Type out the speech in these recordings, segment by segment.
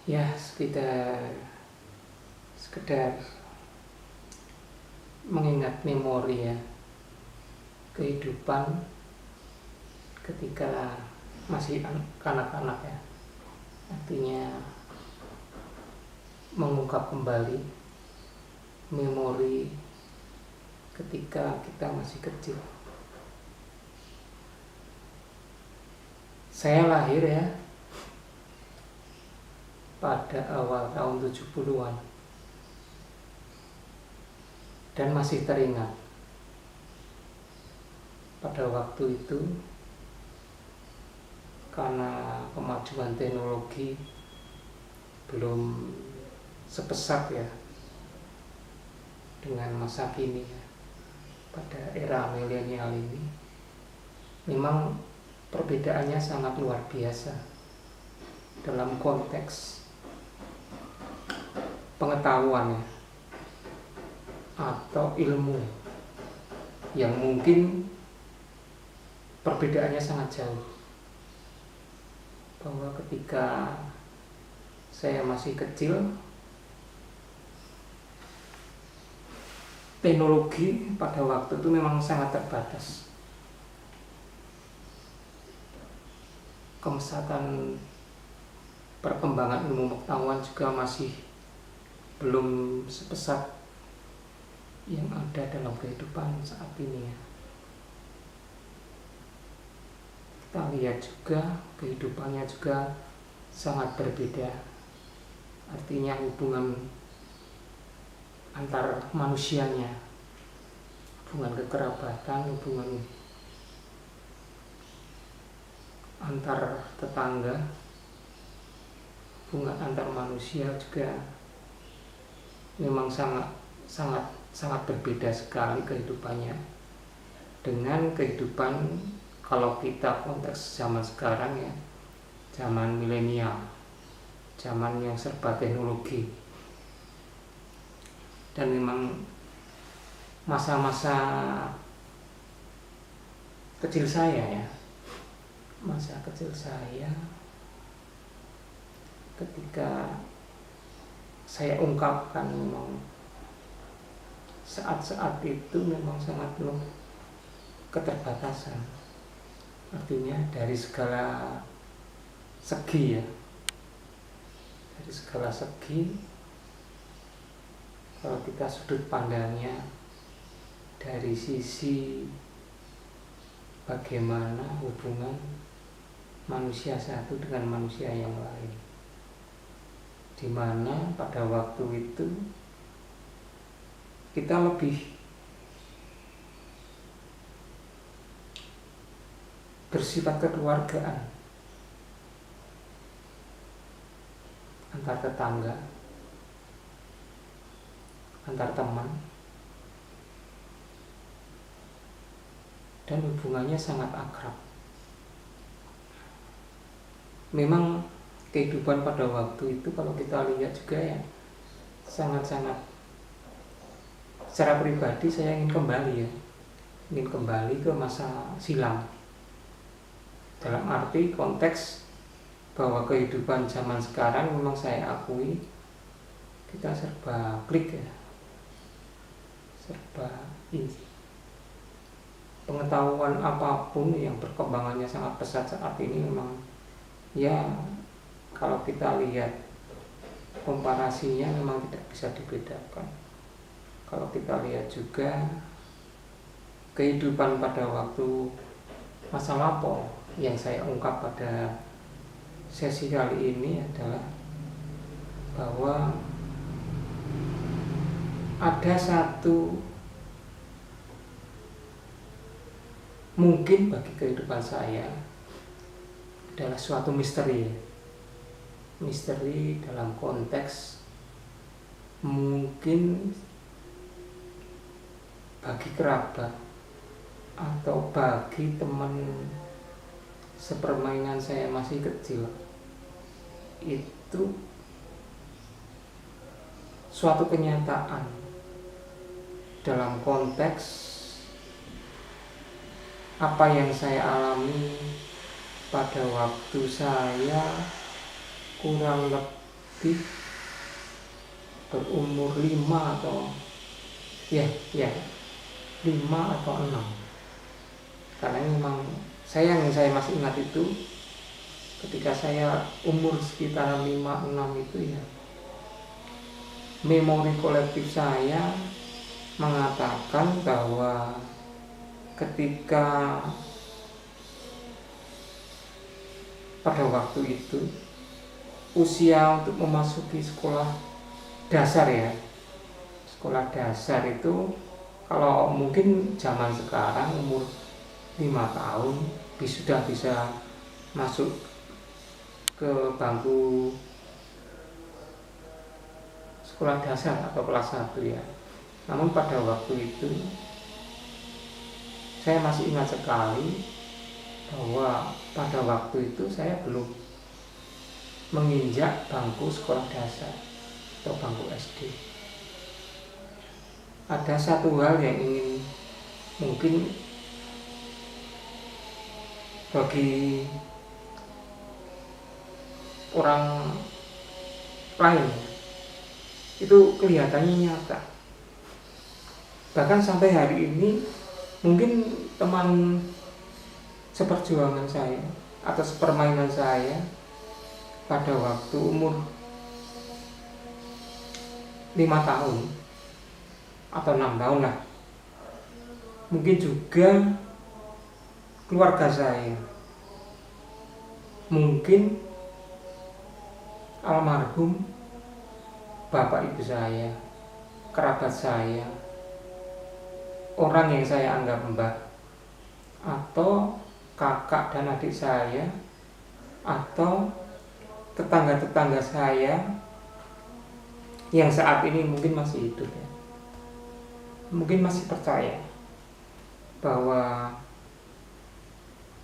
Ya, sekedar mengingat memori ya, kehidupan ketika masih kanak-kanak ya. Artinya mengungkap kembali memori ketika kita masih kecil. Saya lahir ya pada awal tahun 70-an dan masih teringat pada waktu itu karena kemajuan teknologi belum sepesat ya dengan masa kini ya. Pada era milenial ini memang perbedaannya sangat luar biasa dalam konteks pengetahuan ya, atau ilmu yang mungkin perbedaannya sangat jauh. Bahwa ketika saya masih kecil, teknologi pada waktu itu memang sangat terbatas. Kemesatan perkembangan ilmu pengetahuan juga masih belum sepesat yang ada dalam kehidupan saat ini ya. Kita lihat juga kehidupannya juga sangat berbeda. Artinya hubungan antar manusianya, hubungan kekerabatan, hubungan antar tetangga, hubungan antar manusia juga memang sangat berbeda sekali kehidupannya dengan kehidupan kalau kita konteks zaman sekarang ya, zaman milenial, zaman yang serba teknologi. Dan memang masa-masa kecil saya ya, masa kecil saya ketika saya ungkapkan memang saat-saat itu memang sangat penuh keterbatasan. Artinya dari segala segi ya, dari segala segi, kalau kita sudut pandangnya dari sisi bagaimana hubungan manusia satu dengan manusia yang lain, di mana pada waktu itu kita lebih bersifat kekeluargaan antar tetangga, antar teman, dan hubungannya sangat akrab. Memang kehidupan pada waktu itu kalau kita lihat juga ya sangat-sangat, secara pribadi saya ingin kembali ke masa silam, dalam arti konteks bahwa kehidupan zaman sekarang memang saya akui kita serba klik ya, serba ini. Pengetahuan apapun yang perkembangannya sangat pesat saat ini memang ya, kalau kita lihat komparasinya memang tidak bisa dibedakan. Kalau kita lihat juga kehidupan pada waktu masa lampau yang saya ungkap pada sesi kali ini adalah bahwa ada satu mungkin bagi kehidupan saya adalah suatu misteri dalam konteks mungkin bagi kerabat atau bagi teman sepermainan saya masih kecil, itu suatu kenyataan dalam konteks apa yang saya alami pada waktu saya kurang lebih lebih berumur 5 atau ya 5 atau 6. Karena memang saya masih ingat itu ketika saya umur sekitar 5-6 itu ya, memori kolektif saya mengatakan bahwa ketika pada waktu itu usia untuk memasuki sekolah dasar ya, sekolah dasar itu kalau mungkin zaman sekarang umur 5 tahun sudah bisa masuk ke bangku sekolah dasar atau kelas 1 ya. Namun pada waktu itu saya masih ingat sekali bahwa pada waktu itu saya belum menginjak bangku sekolah dasar atau bangku SD. Ada satu hal yang ingin mungkin bagi orang lain itu kelihatannya nyata. Bahkan sampai hari ini mungkin teman seperjuangan saya atau sepermainan saya pada waktu umur 5 tahun atau 6 tahun lah, mungkin juga keluarga saya, mungkin almarhum bapak ibu saya, kerabat saya, orang yang saya anggap mbah, atau kakak dan adik saya, atau tetangga-tetangga saya yang saat ini mungkin masih hidup ya, mungkin masih percaya bahwa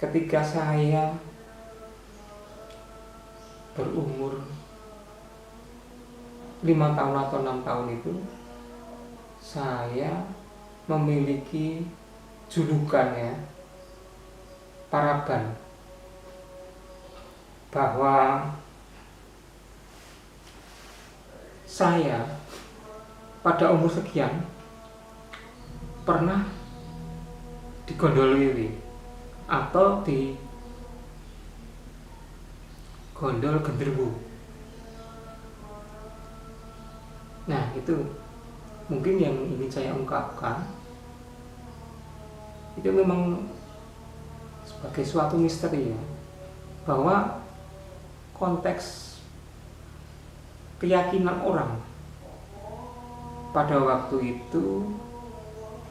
ketika saya berumur 5 tahun atau 6 tahun itu saya memiliki julukan ya, paraban, bahwa saya pada umur sekian pernah digondol wiwi atau digondol genderuwo. Nah itu mungkin yang ingin saya ungkapkan, itu memang sebagai suatu misteri ya, bahwa konteks keyakinan orang pada waktu itu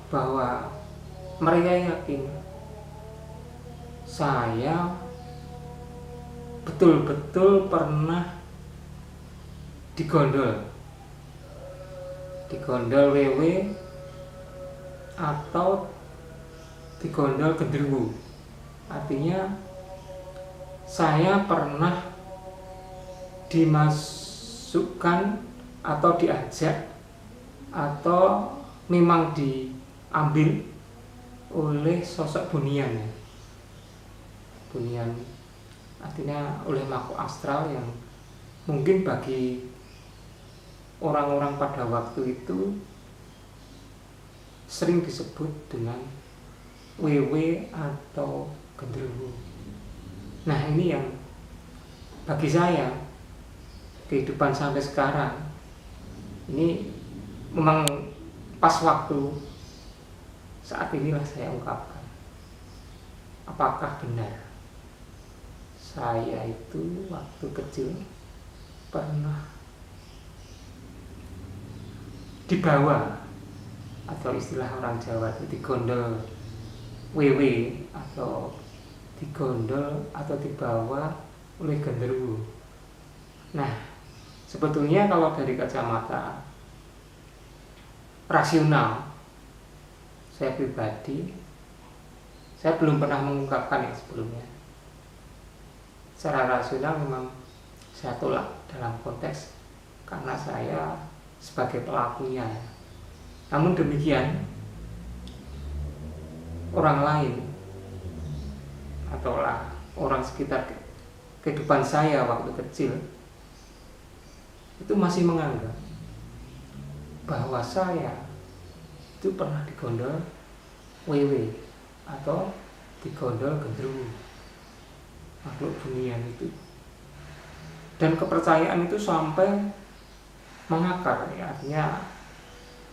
bahwa mereka yakin saya betul-betul pernah digondol wewe atau digondol genderuwo. Artinya saya pernah dimasukkan atau diajak atau memang diambil oleh sosok bunian ya. Bunian artinya oleh makhluk astral yang mungkin bagi orang-orang pada waktu itu sering disebut dengan wewe atau genderuwo. Nah ini yang bagi saya kehidupan sampai sekarang ini memang pas waktu saat inilah saya ungkapkan, apakah benar saya itu waktu kecil pernah dibawa, atau istilah orang Jawa itu digondol wewe atau digondol atau dibawa oleh genderuwo. Nah sebetulnya kalau dari kacamata rasional saya pribadi, saya belum pernah mengungkapkan yang sebelumnya. Secara rasional memang saya tolak dalam konteks karena saya sebagai pelakunya. Namun demikian orang lain atau orang sekitar kehidupan saya waktu kecil itu masih menganggap bahwa saya itu pernah digondol wewe atau digondol gendruwo, makhluk bunian itu. Dan kepercayaan itu sampai mengakar, ya, artinya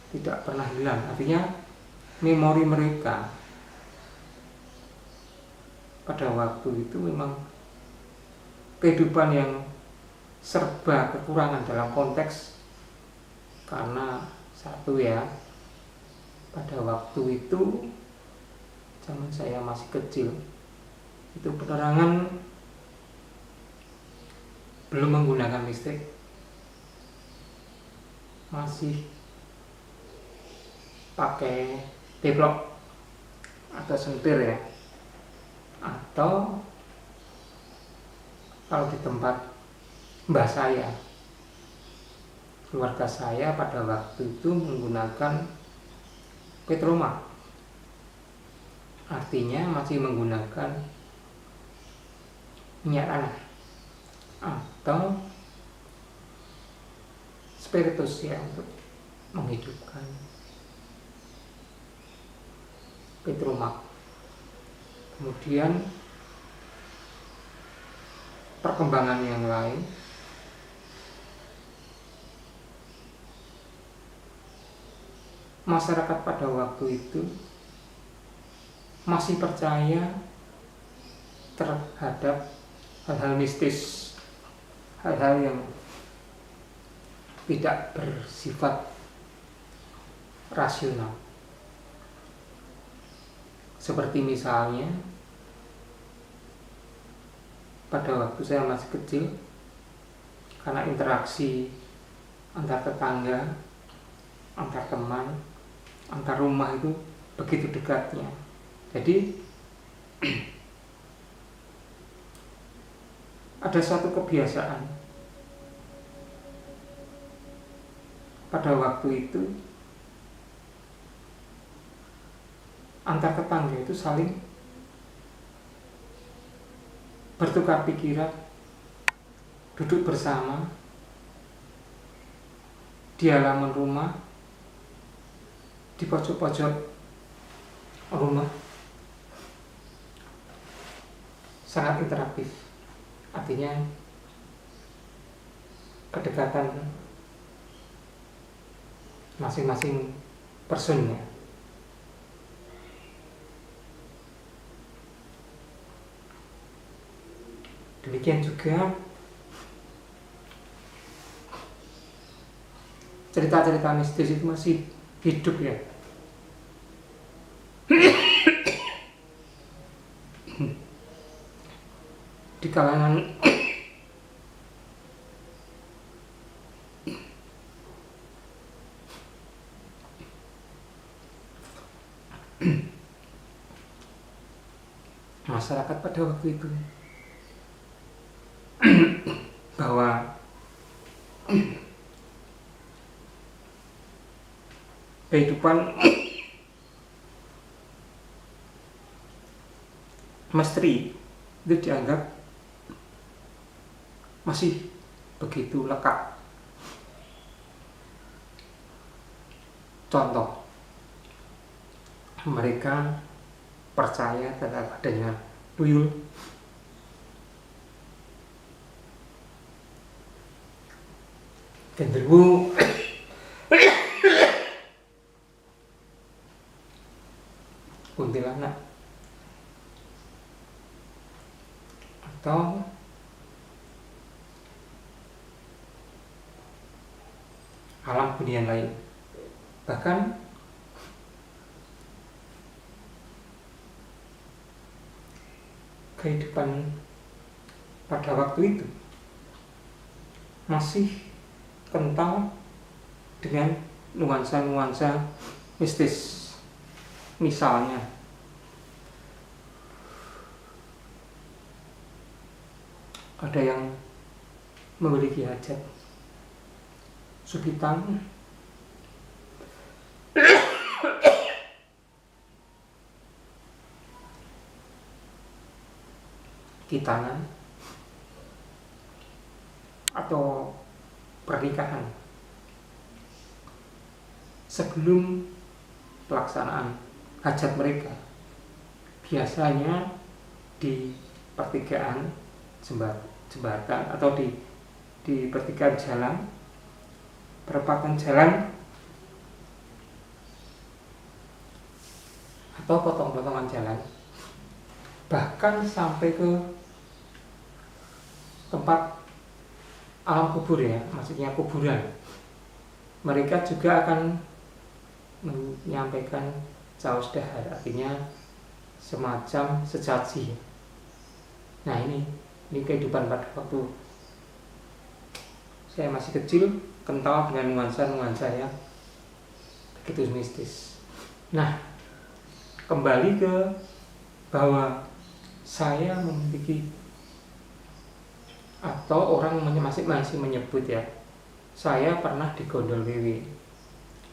tidak pernah hilang. Artinya memori mereka pada waktu itu memang kehidupan yang serba kekurangan dalam konteks, karena satu ya, pada waktu itu zaman saya masih kecil itu penerangan belum menggunakan listrik, masih pakai teplok atau sentir ya, atau kalau di tempat mbah saya, keluarga saya pada waktu itu menggunakan petroma, artinya masih menggunakan minyak tanah atau spiritus ya untuk menghidupkan petroma. Kemudian perkembangan yang lain, masyarakat pada waktu itu masih percaya terhadap hal-hal mistis, hal-hal yang tidak bersifat rasional. Seperti misalnya pada waktu saya masih kecil, karena interaksi antar tetangga, antar teman, antar rumah itu begitu dekatnya. Jadi ada suatu kebiasaan pada waktu itu, antar tetangga itu saling bertukar pikiran, duduk bersama di halaman rumah, di pojok-pojok rumah, sangat interaktif. Artinya kedekatan masing-masing personnya. Demikian juga cerita-cerita mistis itu masih hidup ya. Di kalangan masyarakat pada waktu itu, bahwa kehidupan misteri itu dianggap masih begitu lekat. Contoh, mereka percaya terhadap adanya tuyul, genderuwo, kuntilanak, atau alam bunian lain. Bahkan kehidupan pada waktu itu masih kental dengan nuansa-nuansa mistis. Misalnya ada yang memiliki hajat sukitan, kitanan, atau pernikahan. Sebelum pelaksanaan hajat mereka, biasanya di pertigaan jembatan atau di pertigaan jalan, perempatan jalan atau potong-potongan jalan, bahkan sampai ke tempat alam kubur ya, maksudnya kuburan, mereka juga akan menyampaikan caos dahar, artinya semacam sesaji. Nah ini kehidupan pada waktu saya masih kecil, kental dengan nuansa-nuansa yang begitu mistis. Nah, kembali ke bahwa saya memiliki, atau orang masih menyebut ya, saya pernah digondol wiwi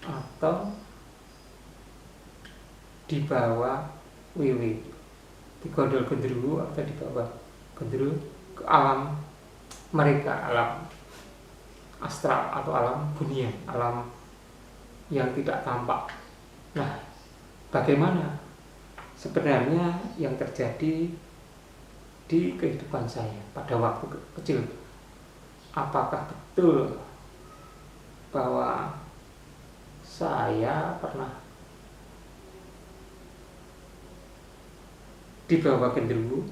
atau dibawa wiwi, digondol genderuwo atau dibawa genderuwo ke alam mereka, alam astral atau alam dunia, alam yang tidak tampak. Nah, bagaimana sebenarnya yang terjadi di kehidupan saya pada waktu kecil? Apakah betul bahwa saya pernah dibawa genderuwo,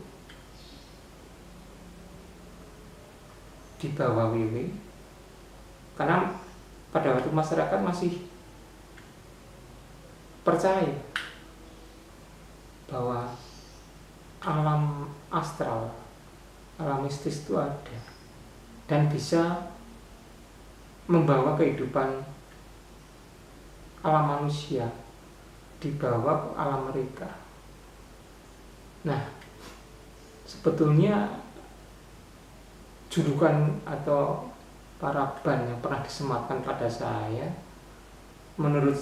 dibawa wiwi? Karena pada waktu masyarakat masih percaya bahwa alam astral, alam mistis itu ada dan bisa membawa kehidupan alam manusia dibawa ke alam mereka. Nah, sebetulnya julukan atau paraban yang pernah disematkan pada saya, menurut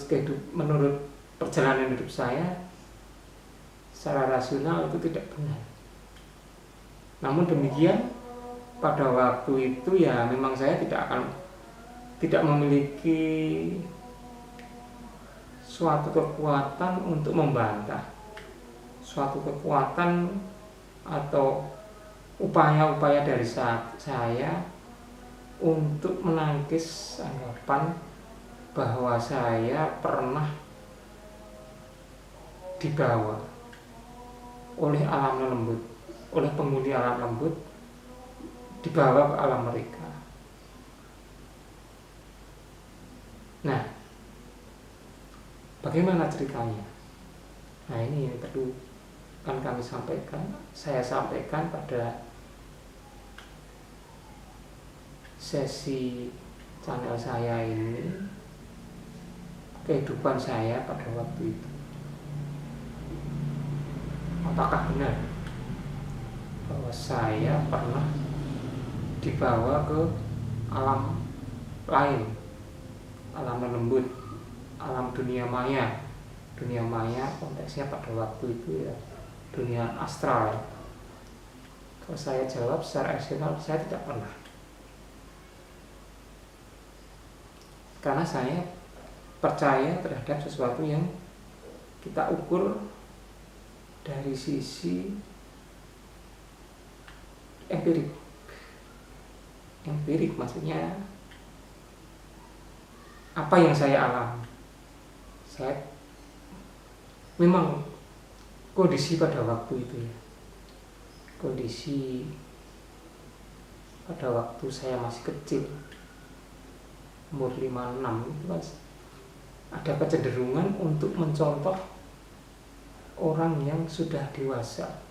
perjalanan hidup saya secara rasional itu tidak benar. Namun demikian, pada waktu itu ya memang saya tidak memiliki suatu kekuatan untuk membantah, suatu kekuatan atau upaya-upaya dari saya untuk menangkis anggapan bahwa saya pernah dibawa oleh alam lembut, oleh penghuni alam lembut, dibawa ke alam mereka. Nah, bagaimana ceritanya? Nah, ini yang perlu kan kami sampaikan, saya sampaikan pada sesi channel saya ini, kehidupan saya pada waktu itu. Apakah benar bahwa saya pernah dibawa ke alam lain, alam lembut, alam dunia maya? Dunia maya konteksnya pada waktu itu ya dunia astral. Kalau saya jawab secara rasional, saya tidak pernah. Karena saya percaya terhadap sesuatu yang kita ukur dari sisi empirik. Empirik maksudnya apa yang saya alami. Saya memang kondisi pada waktu itu ya, kondisi pada waktu saya masih kecil, umur 5-6 itu kan ada kecenderungan untuk mencontoh orang yang sudah dewasa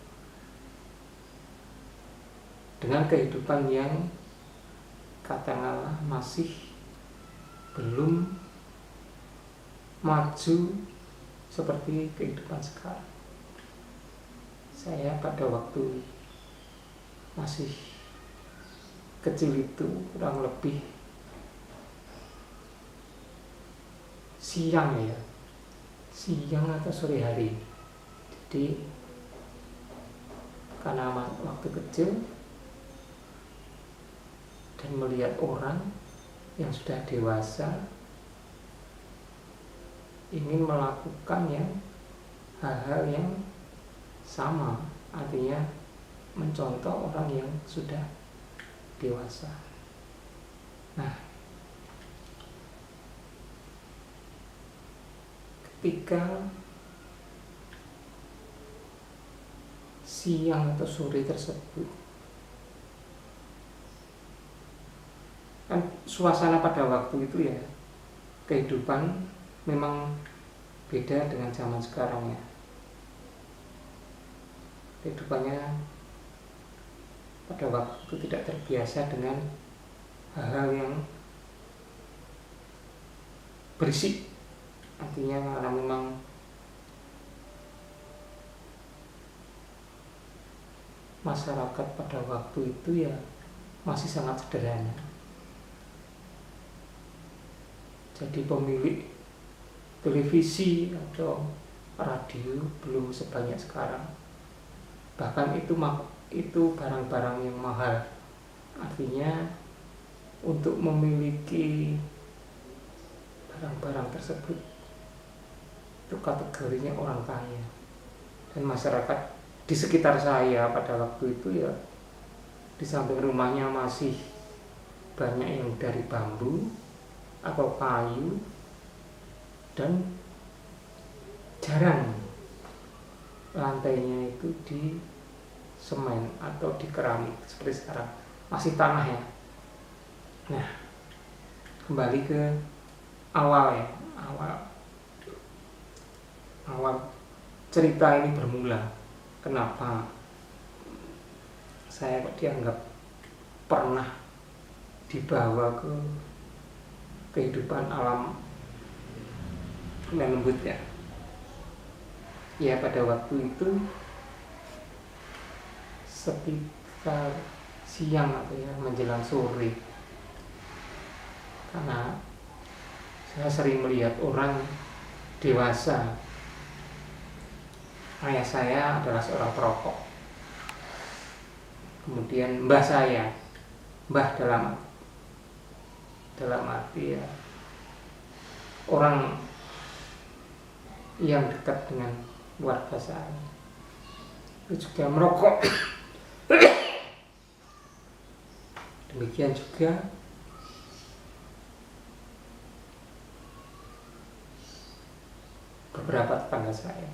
dengan kehidupan yang katakanlah masih belum maju seperti kehidupan sekarang. Saya pada waktu masih kecil itu kurang lebih siang atau sore hari. Jadi karena waktu kecil dan melihat orang yang sudah dewasa ingin melakukan hal-hal yang sama, artinya mencontoh orang yang sudah dewasa. Nah, ketika siang atau sore tersebut, kan suasana pada waktu itu kehidupan memang beda dengan zaman sekarang kehidupannya pada waktu itu tidak terbiasa dengan hal-hal yang berisik, artinya karena memang masyarakat pada waktu itu masih sangat sederhana. Jadi pemilik televisi atau radio belum sebanyak sekarang. Bahkan itu barang-barang yang mahal. Artinya untuk memiliki barang-barang tersebut itu kategorinya orang kaya. Dan masyarakat di sekitar saya pada waktu itu di samping rumahnya masih banyak yang dari bambu atau kayu, dan jarang lantainya itu di semen atau di keramik seperti sekarang, masih tanah Nah, kembali ke awal cerita ini bermula. Kenapa saya kok dianggap pernah dibawa ke kehidupan alam lembut pada waktu itu sekitar siang atau menjelang sore, karena saya sering melihat orang dewasa. Ayah saya adalah seorang perokok, kemudian mbah dalam arti orang yang dekat dengan keluarga saya itu juga merokok. Demikian juga beberapa tetangga saya,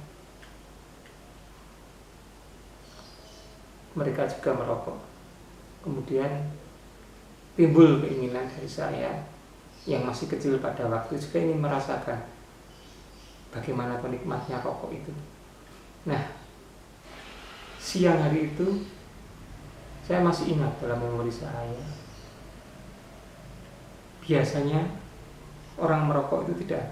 mereka juga merokok. Kemudian timbul keinginan dari saya yang masih kecil pada waktu juga ingin merasakan bagaimana nikmatnya rokok itu. Nah, siang hari itu saya masih ingat dalam memori saya, biasanya orang merokok itu tidak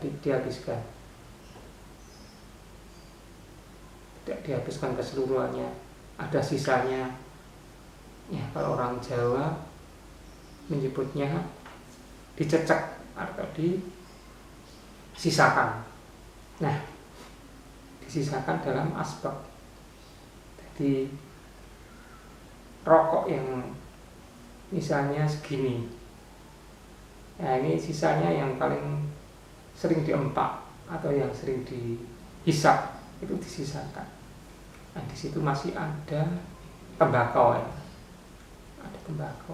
dihabiskan keseluruhannya, ada sisanya. Kalau orang Jawa menyebutnya dicecek atau disisakan. Nah, disisakan dalam asbak. Jadi rokok yang misalnya segini, ini sisanya yang paling sering diempak atau yang sering dihisap itu disisakan. Nah, di situ masih ada tembakau ada tembakau.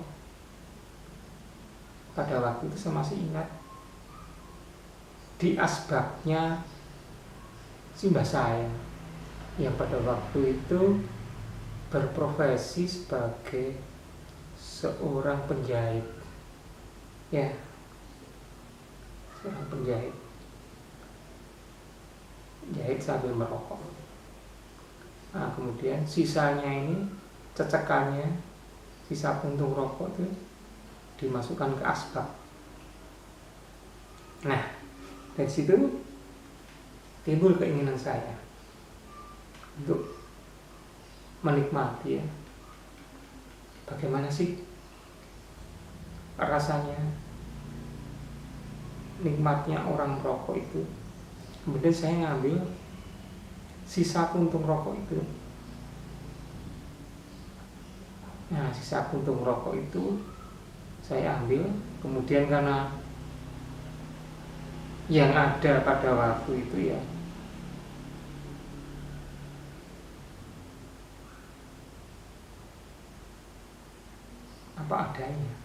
Pada waktu itu saya masih ingat di asbaknya si mbah saya yang pada waktu itu berprofesi sebagai seorang penjahit, seorang penjahit, jahit sambil merokok. Nah, kemudian sisanya ini, cecekannya, sisa puntung rokok itu dimasukkan ke asbak. Nah, dari situ timbul keinginan saya untuk menikmati bagaimana sih rasanya, nikmatnya orang merokok itu. Kemudian saya ngambil sisa puntung rokok itu. Nah, sisa puntung rokok itu saya ambil, Kemudian karena yang ada pada waktu itu ya apa adanya.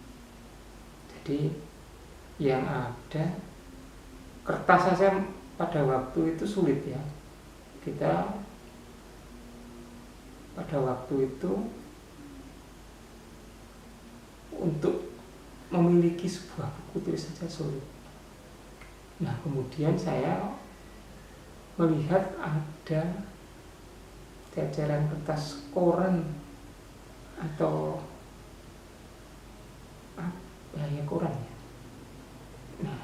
Jadi yang ada kertas saja pada waktu itu sulit ya. Kita pada waktu itu untuk memiliki sebuah buku tulis saja sulit. Nah kemudian saya melihat ada jajaran kertas koran atau ya koran ya. Nah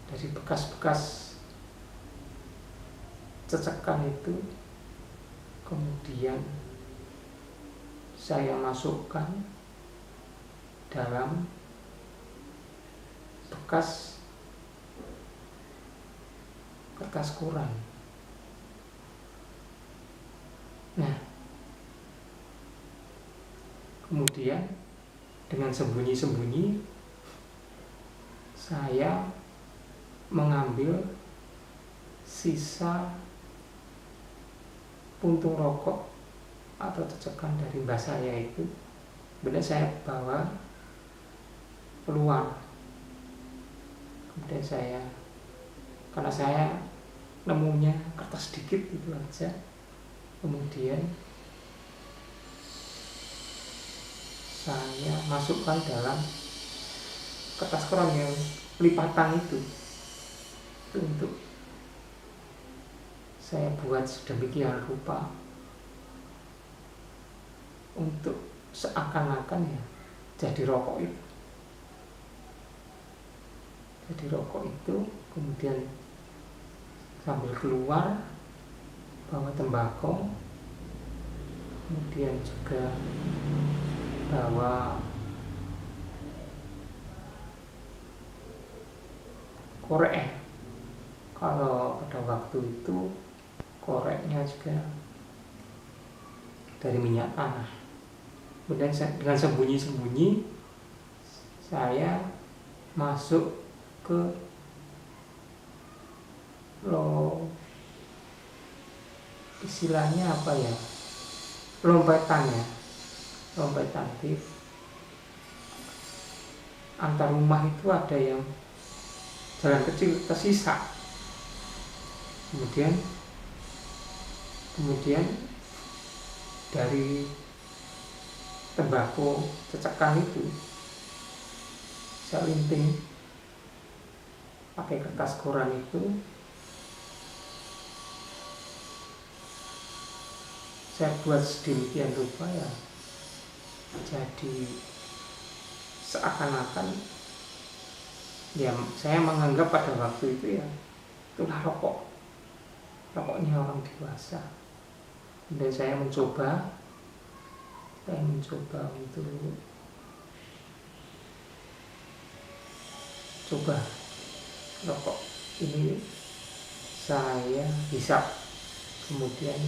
dari bekas-bekas cecekan itu kemudian saya masukkan dalam bekas kertas koran. Nah kemudian dengan sembunyi-sembunyi saya mengambil sisa puntung rokok atau cecekan dari mbah saya itu, benar saya bawa keluar. Kemudian saya, karena saya nemunya kertas sedikit itu aja, kemudian saya masukkan dalam kertas koran yang lipatan itu untuk saya buat sedemikian rupa untuk seakan-akan ya jadi rokok itu. Jadi rokok itu kemudian sambil keluar bawa tembakau, kemudian juga bawa korek. Kalau pada waktu itu koreknya juga dari minyak tanah. Kemudian dengan sembunyi-sembunyi saya masuk ke istilahnya apa ya, lompetan ya, lompetan di antar rumah itu ada yang jalan kecil tersisa. Kemudian dari tembakau cecekan itu saya linting pakai kertas koran itu, saya buat sedemikian rupa ya jadi seakan-akan ya saya menganggap pada waktu itu ya itulah rokoknya orang dewasa. Dan saya mencoba untuk coba rokok ini saya hisap, kemudian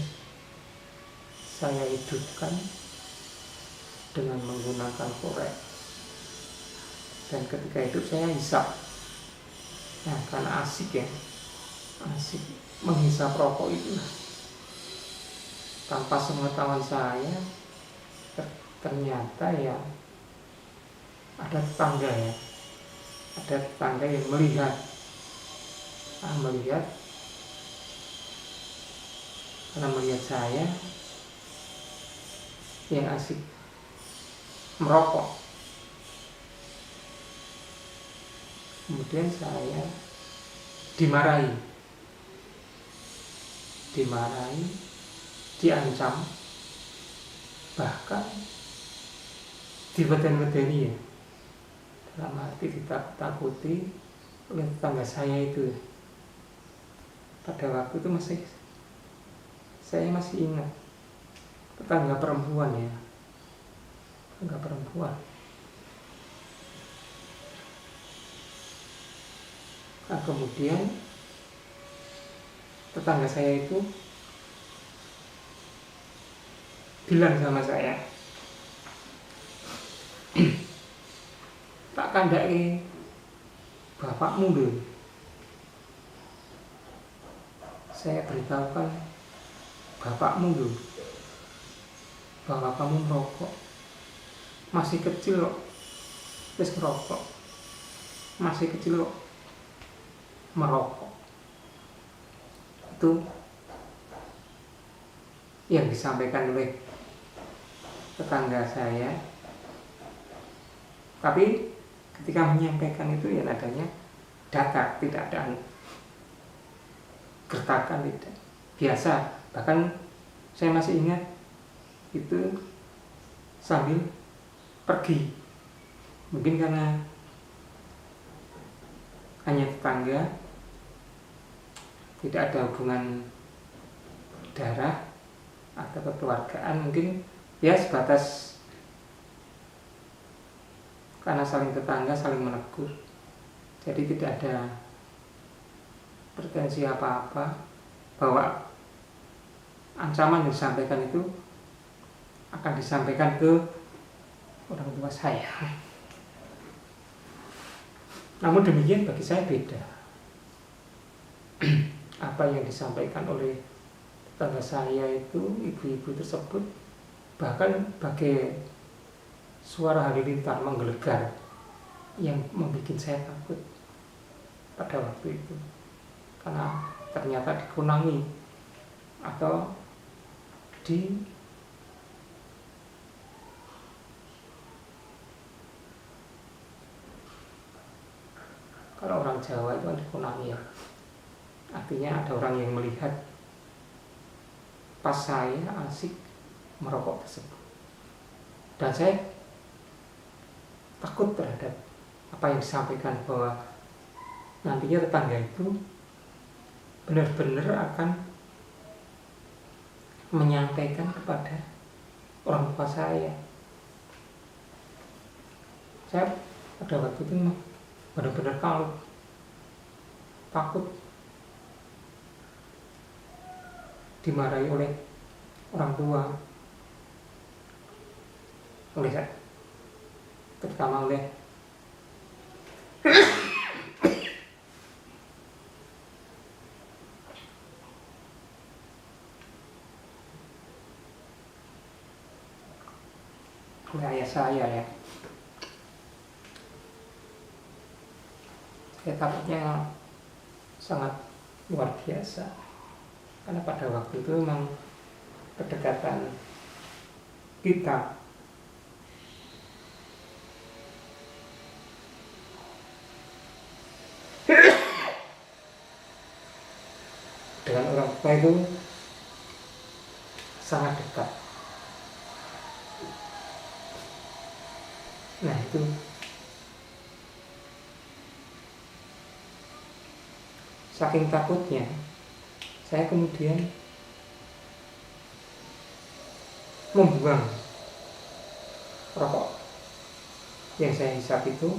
saya hidupkan dengan menggunakan korek, dan ketika hidup saya hisap. Nah karena asik menghisap rokok itu tanpa sepengetahuan saya ternyata ya ada tetangga yang melihat karena melihat saya yang asik merokok. Kemudian saya dimarahi, diancam, bahkan dibeden-bedeni ya, dalam arti ditakut-takuti oleh tetangga saya itu. Pada waktu itu saya masih ingat, tetangga perempuan. Nah, kemudian tetangga saya itu bilang sama saya, tak kandhake bapakmu lho. Saya beritahukan bapakmu lho bahwa kamu merokok. Masih kecil kok wis merokok. Masih kecil kok merokok. Itu yang disampaikan oleh tetangga saya. Tapi ketika menyampaikan itu ya nadanya datar, tidak ada gertakan, tidak biasa. Bahkan saya masih ingat itu sambil pergi, mungkin karena hanya tetangga, tidak ada hubungan darah atau kekeluargaan, mungkin ya sebatas karena saling tetangga, saling menegur. Jadi tidak ada pretensi apa-apa bahwa ancaman yang disampaikan itu akan disampaikan ke orang tua saya. Namun demikian bagi saya beda. Apa yang disampaikan oleh tetangga saya itu, ibu-ibu tersebut, bahkan bagai suara halilintar menggelegar yang membuat saya takut pada waktu itu, karena ternyata dikunangi atau kalau orang Jawa itu kan dikunangi ya, artinya ada orang yang melihat pas saya asik merokok tersebut, dan saya takut terhadap apa yang disampaikan bahwa nantinya tetangga itu benar-benar akan menyampaikan kepada orang tua saya. Saya pada waktu itu benar-benar takut dimarahi oleh orang tua, oleh saya, terutama oleh ayah saya ya. Saya takutnya sangat luar biasa, karena pada waktu itu memang kedekatan kita dengan orang tua itu sangat dekat. Nah itu saking takutnya saya kemudian membuang rokok yang saya hisap itu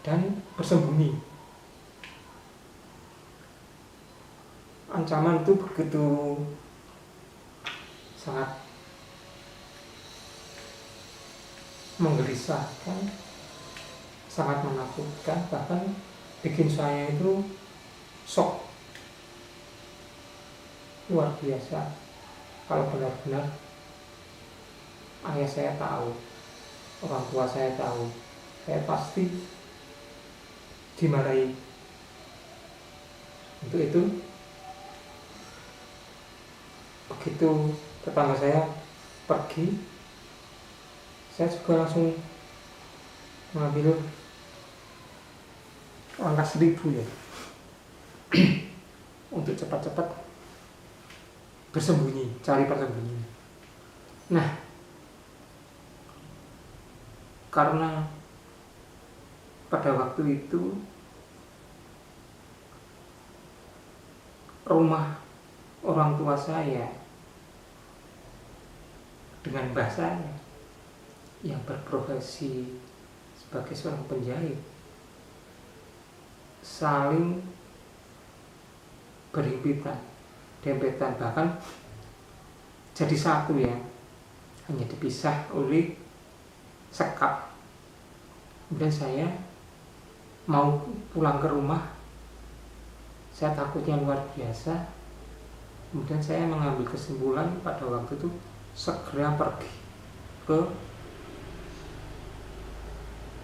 dan bersembunyi. Ancaman itu begitu sangat menggelisahkan, sangat menakutkan, bahkan bikin saya itu shock luar biasa. Kalau benar-benar ayah saya tahu, orang tua saya tahu, saya pasti dimarahi. Untuk itu begitu tetangga saya pergi, saya juga langsung mengambil angka 1000 ya untuk cepat-cepat bersembunyi, cari persembunyian. Nah, karena pada waktu itu rumah orang tua saya dengan mbah saya yang berprofesi sebagai seorang penjahit saling berhimpitan, dempetan, bahkan jadi satu ya, hanya dipisah oleh sekap. Kemudian saya mau pulang ke rumah, saya takutnya luar biasa. Kemudian saya mengambil kesimpulan pada waktu itu segera pergi ke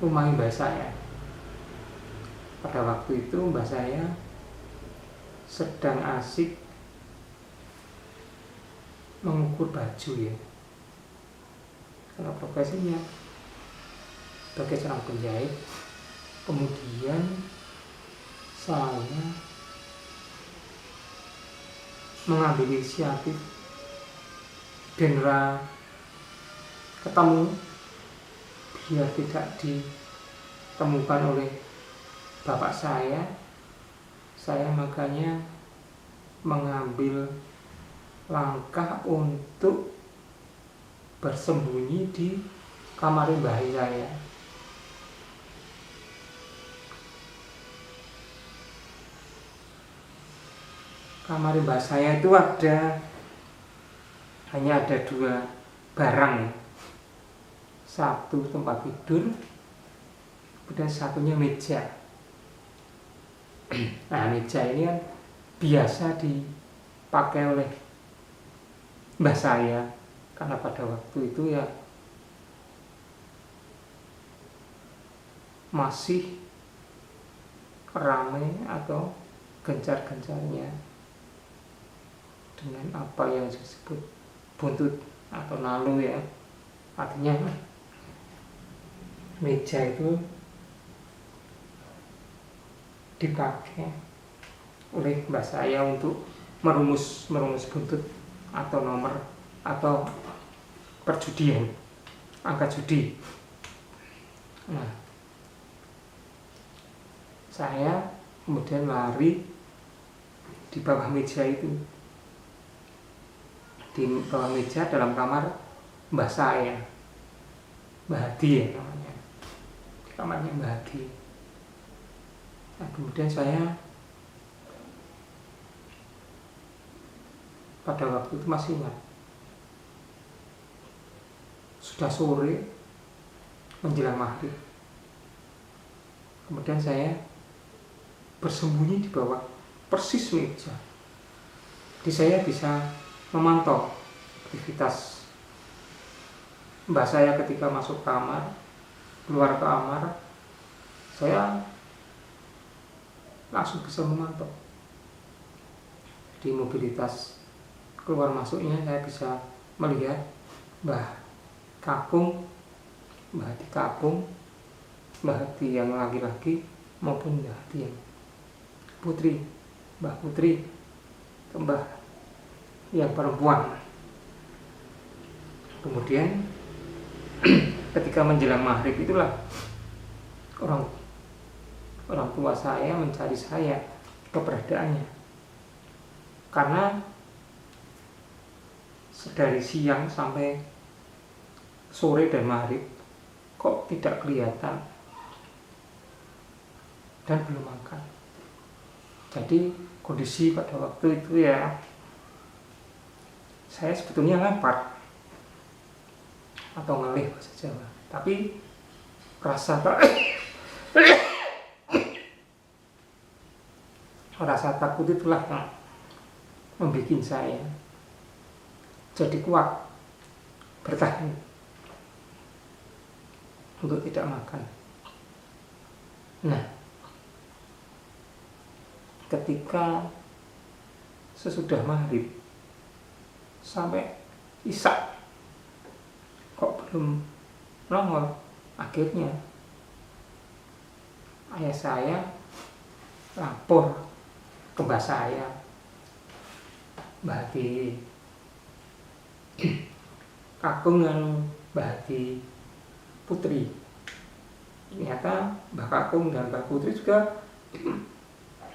rumah mbah saya. Pada waktu itu mbah saya sedang asik mengukur baju ya, karena profesinya sebagai seorang penjahit. Kemudian saya mengambil inisiatif genre ketemu biar tidak ditemukan oleh bapak saya makanya mengambil langkah untuk bersembunyi di kamar mbah saya. Kamar mbah saya itu hanya ada 2 barang, satu tempat tidur, kemudian satunya meja. Nah, meja ini kan biasa dipakai oleh mbah saya karena pada waktu itu ya masih ramai atau gencar-gencarnya dengan apa yang disebut buntut atau nalu ya. Artinya meja itu dipakai oleh mbah saya untuk merumus buntut atau nomor atau perjudian, angka judi. Nah, saya kemudian lari di bawah meja itu. Di bawah meja dalam kamar mbah saya, Mbah Hadi ya namanya, kamarnya Mbah Hadi. Nah, kemudian saya pada waktu itu masih ingat, sudah sore menjelang maghrib. Kemudian saya bersembunyi di bawah persis meja. Jadi saya bisa memantau aktivitas mbah saya ketika masuk kamar, keluar kamar, saya langsung bisa memantau. Di mobilitas keluar masuknya saya bisa melihat Mbah Kakung, Mbah Hadi Kakung, Mbah Hadi yang laki-laki maupun Mbah Hadi yang putri, Mbah Putri, Mbah yang perempuan. Kemudian ketika menjelang maghrib itulah orang tua saya mencari saya keberadaannya, karena dari siang sampai sore dan maghrib kok tidak kelihatan dan belum makan. Jadi kondisi pada waktu itu ya saya sebetulnya lapar atau ngelih bahasa Jawa, tapi rasa takut itulah yang membuat saya jadi kuat bertahan untuk tidak makan. Nah, ketika sesudah maghrib sampai isya kok belum nongol, akhirnya ayah saya lapor ke mbah saya, Mbah Hadi Kakung dan Mbah Hadi Putri. Ternyata Mbah Kakung dan Mbah Putri juga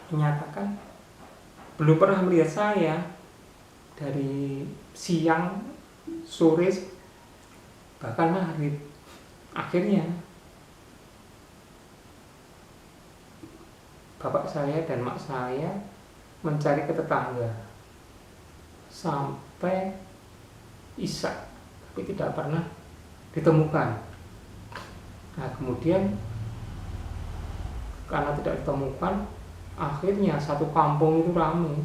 menyatakan belum pernah melihat saya dari siang, sore, bahkan maghrib. Akhirnya bapak saya dan mak saya mencari ke tetangga sampai isya, tapi tidak pernah ditemukan. Nah kemudian karena tidak ditemukan, akhirnya satu kampung itu ramai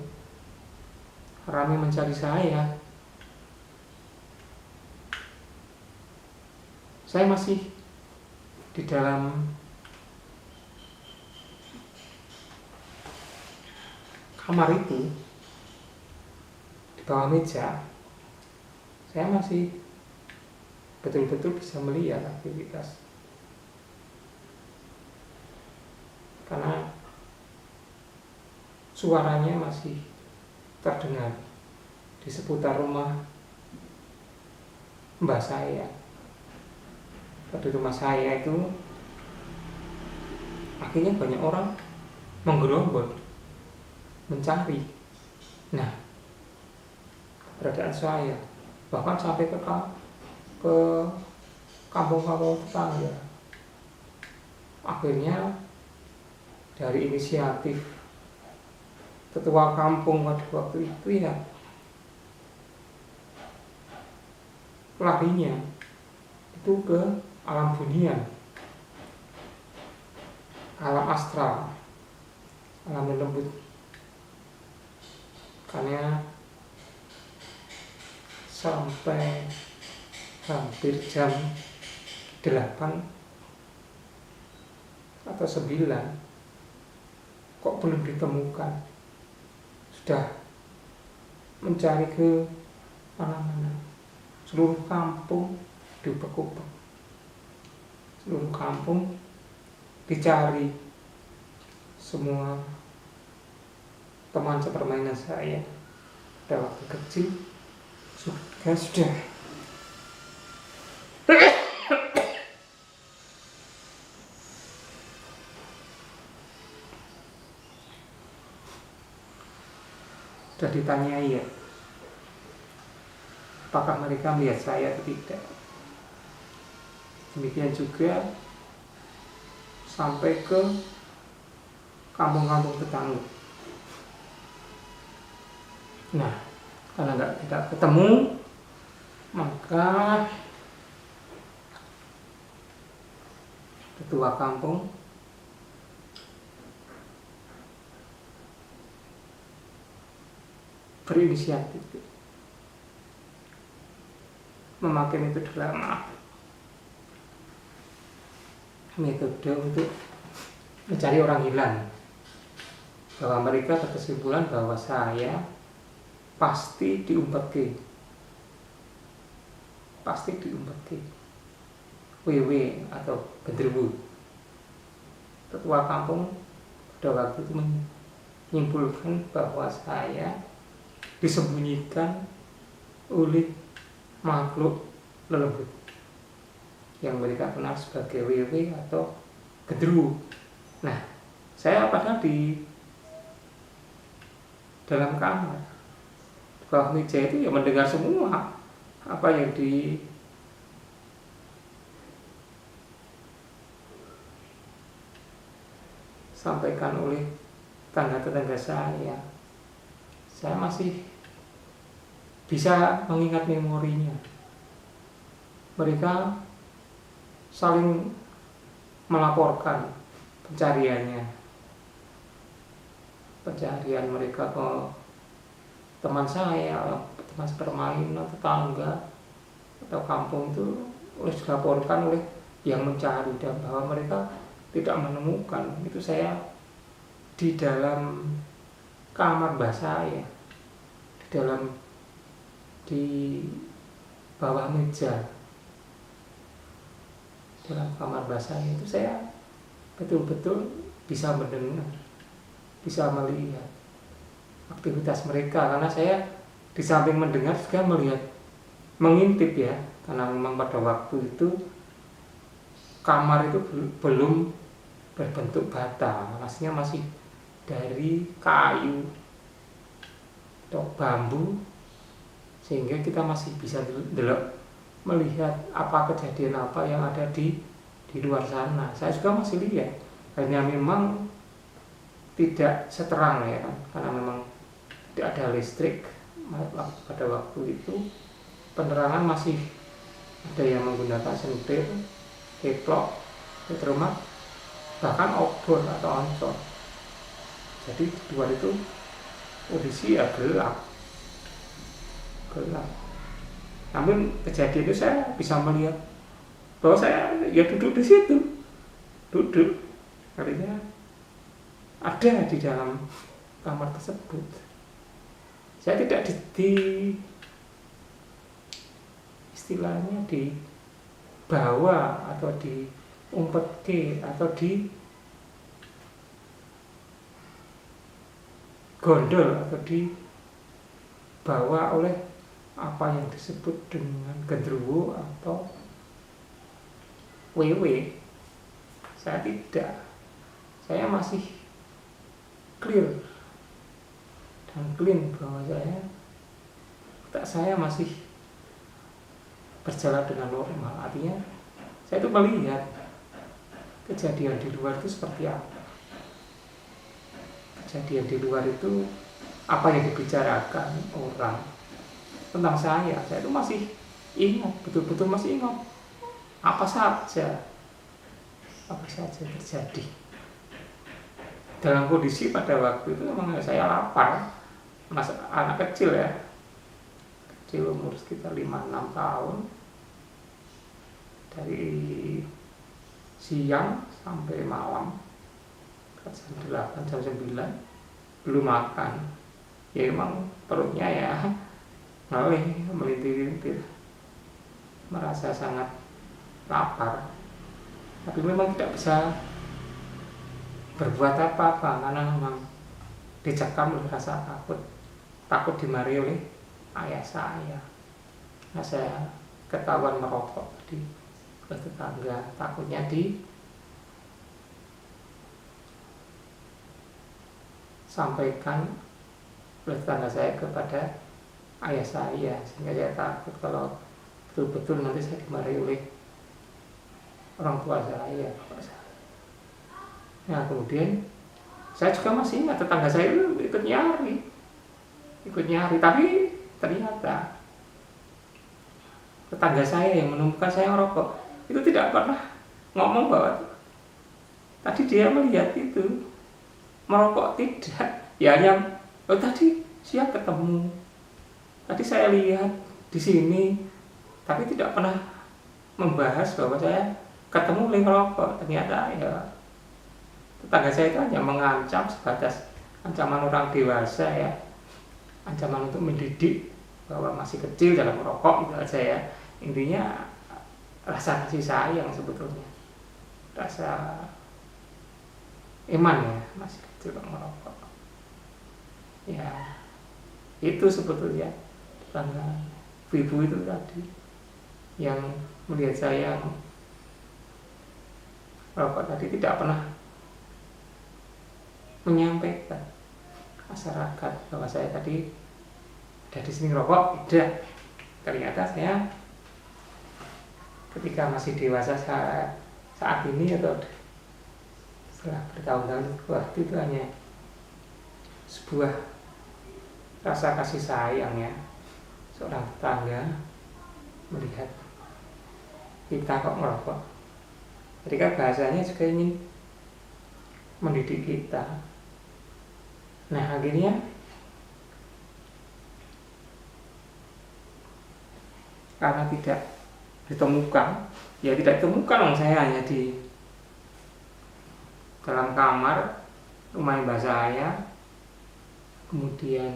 mencari saya. Saya masih di dalam kamar itu, di bawah meja. Saya masih betul-betul bisa melihat aktivitas, karena suaranya masih terdengar di seputar rumah mbah saya. Pada rumah saya itu akhirnya banyak orang menggerombol mencari. Nah, keberadaan saya bahkan sampai ke kampung-kampung tetangga. Akhirnya dari inisiatif ketua kampung pada waktu itu ya, larinya itu ke alam dunia, alam astral, alam lembut. Karena sampai hampir jam 8 atau 9 kok belum ditemukan. Sudah mencari ke mana-mana, seluruh kampung diubek-ubek, seluruh kampung dicari. Semua teman sepermainan saya pada waktu kecil sudah ditanyai ya, apakah mereka melihat saya atau tidak. Demikian juga sampai ke kampung-kampung tetangga. Nah, karena tidak ketemu, maka ketua kampung berinisiatif memakai metode untuk mencari orang hilang, bahwa mereka berkesimpulan bahwa saya pasti diumpeti WW atau genderuwo. Ketua kampung pada waktu itu menyimpulkan bahwa saya disembunyikan oleh makhluk lelembut yang mereka kenal sebagai WW atau genderuwo. Nah, saya padahal di dalam kamar bawah meja itu ya mendengar semua apa yang disampaikan oleh tetangga saya. Saya masih bisa mengingat memorinya. Mereka saling melaporkan pencarian mereka ke teman saya, teman sepermainan, tetangga atau kampung itu dilaporkan oleh yang mencari, dan bahwa mereka tidak menemukan. Itu saya di dalam kamar mbah saya, di bawah meja dalam kamar mbah saya itu, saya betul-betul bisa mendengar, bisa melihat aktivitas mereka. Karena saya di samping mendengar juga melihat, mengintip ya, karena memang pada waktu itu kamar itu belum berbentuk bata, maksudnya masih dari kayu atau bambu, sehingga kita masih bisa melihat apa kejadian apa yang ada di luar sana. Saya juga masih lihat, hanya memang tidak seterang ya kan, karena memang tidak ada listrik pada waktu itu. Penerangan masih ada yang menggunakan sentir, keplok, di rumah bahkan obor atau oncor. Jadi di luar itu kondisi ya gelap. Namun kejadian itu saya bisa melihat bahwa saya ya duduk di situ, artinya ada di dalam kamar tersebut. Saya tidak di istilahnya dibawa atau diumpet ke atau di gondol atau dibawa oleh apa yang disebut dengan genderuwo atau wewe. Saya tidak, saya masih clear dan clean bahwa otak saya masih berjalan dengan normal. Artinya saya itu melihat kejadian di luar itu seperti apa. Kejadian di luar itu apa yang dibicarakan orang tentang saya itu masih ingat, betul-betul masih ingat apa saja terjadi. Dalam kondisi pada waktu itu memang saya lapar, anak kecil ya, kecil umur sekitar 5-6 tahun, dari siang sampai malam jam 8 jam 9 belum makan. Ya emang perutnya ya melintir-lintir, merasa sangat lapar, tapi memang tidak bisa berbuat apa-apa karena memang dicekam oleh rasa takut dimarahi oleh ayah saya. Nah, saya ketahuan merokok di tetangga, takutnya disampaikan oleh tetangga saya kepada ayah saya, sehingga saya takut kalau betul-betul nanti saya dimarahi oleh orang tua saya, bapak saya. Nah, kemudian saya juga masih ingat tetangga saya itu ikut nyari, tapi ternyata tetangga saya yang menemukan saya merokok itu tidak pernah ngomong bahwa tadi dia melihat itu merokok, tidak. Ya hanya tadi siap ketemu, tadi saya lihat di sini, tapi tidak pernah membahas bahwa saya ketemu oleh merokok. Ternyata ya tetangga saya itu hanya mengancam sebatas ancaman orang dewasa ya, ancaman untuk mendidik bahwa masih kecil jangan merokok, gitu aja ya. Intinya rasa kasih sayang sebetulnya, rasa iman ya, masih kecil kok merokok. Ya itu sebetulnya tetangga ibu itu tadi yang melihat saya merokok tadi tidak pernah menyampaikan masyarakat bahwa saya tadi ada di sini rokok. Tidak. Ternyata saya ketika masih dewasa saat ini atau setelah bertahun-tahun waktu itu hanya sebuah rasa kasih sayang ya, seorang tetangga melihat kita kok merokok. Jadi kan bahasanya juga ingin mendidik kita. Nah, akhirnya karena tidak ditemukan, ya tidak ditemukan, saya hanya di dalam kamar rumah mbak saya, kemudian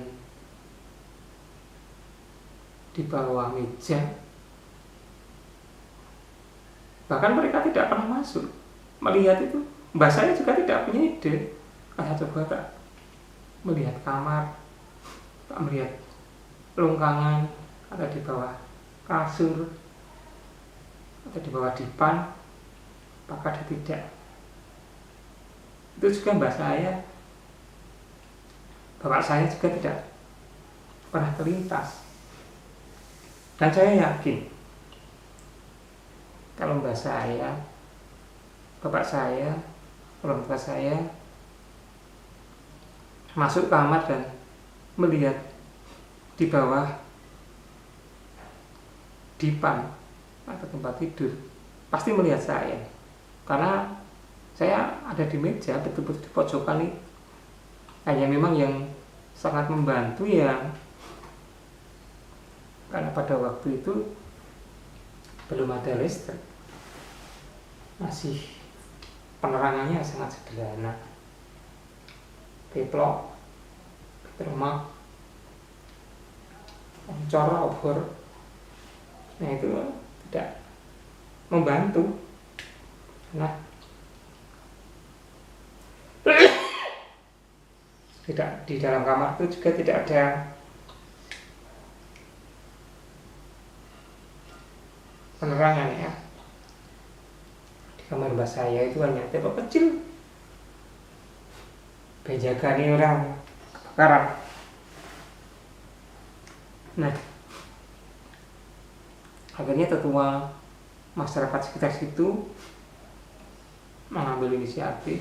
di bawah meja. Bahkan mereka tidak pernah masuk melihat itu. Mbak saya juga tidak punya ide. Coba Kak melihat kamar, Kak melihat longkangan, atau di bawah kasur, atau di bawah dipan, apakah ada tidak. Itu juga mbak saya, bapak saya juga tidak pernah terlintas. Dan saya yakin kalau mbak saya, bapak saya, orang tua saya masuk kamar dan melihat di bawah dipan atau tempat tidur, pasti melihat saya. karena saya ada di meja betul-betul di pojokan itu. Hanya memang yang sangat membantu ya, karena pada waktu itu belum ada listrik, masih penerangannya sangat sederhana, peplok, termak, oncor, obor. Nah itu tidak membantu. Nah, tidak, di dalam kamar itu juga tidak ada penerangan ya. Di kamar mbak saya itu hanya tembok kecil, penjaganya orang kebakaran. Nah, akhirnya tetua masyarakat sekitar situ mengambil inisiatif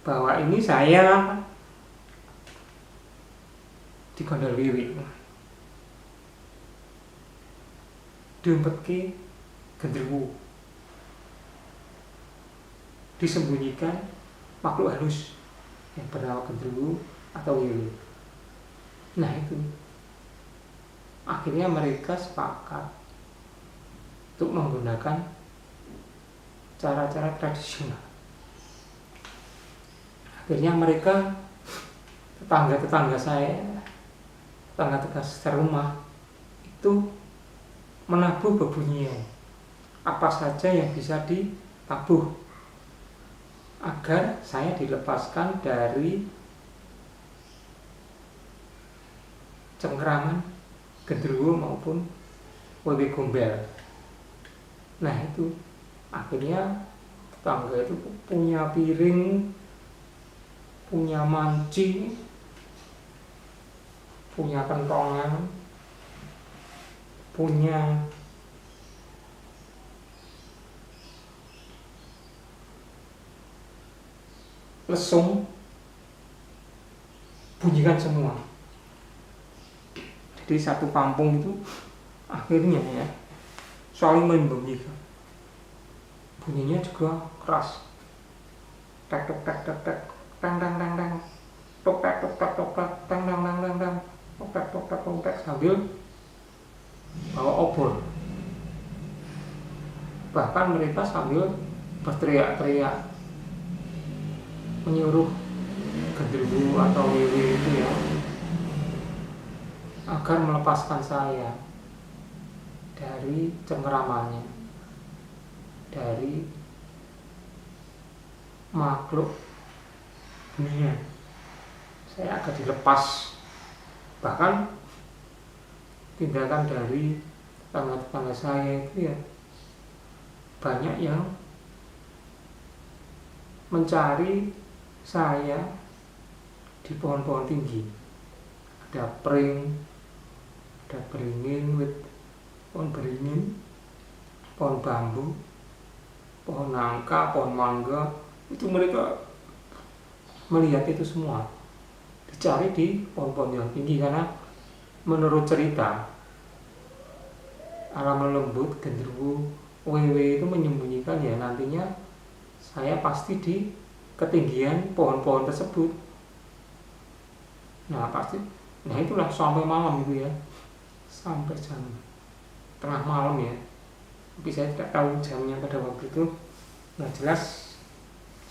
bahwa ini saya digondol-wiwi, diumpetke genderuwo, disembunyikan makhluk halus yang bernama genderuwo atau wiwi. Nah itu akhirnya mereka sepakat untuk menggunakan cara-cara tradisional. Akhirnya mereka, tetangga-tetangga saya, tetangga-tetangga serumah itu menabuh bebunyian apa saja yang bisa ditabuh agar saya dilepaskan dari cengkraman genderuwo maupun wewe gombel. Nah itu akhirnya tetangga itu punya piring, punya manci, punya kentongan, punya lesung, bunyikan semua. Jadi satu kampung itu akhirnya ya saling membunyikan. Bunyinya juga keras. Tek tek tek tek tek, tang tang tang tang, tok tek tok tek tok tek, tang tang tang tang tang, tok tek tok tek tok tek, sambil bawa obor. Bahkan mereka sambil berteriak-teriak menyuruh genderuwo atau wewe itu ya agar melepaskan saya dari cengkeramannya, dari makhluk dunia. Saya akan dilepas. Bahkan tindakan dari tetangga-tetangga saya itu ya banyak yang mencari saya di pohon-pohon tinggi. Ada pring, ada beringin, pohon beringin, pohon bambu, pohon nangka, pohon mangga. Itu mereka melihat itu semua dicari di pohon-pohon yang tinggi, karena menurut cerita alam lembut genderuwo wewe itu menyembunyikan ya nantinya saya pasti di ketinggian pohon-pohon tersebut. Nah pasti, nah itulah sampai malam itu ya, sampai jam tengah malam ya, tapi saya tidak tahu jamnya pada waktu itu. Nah jelas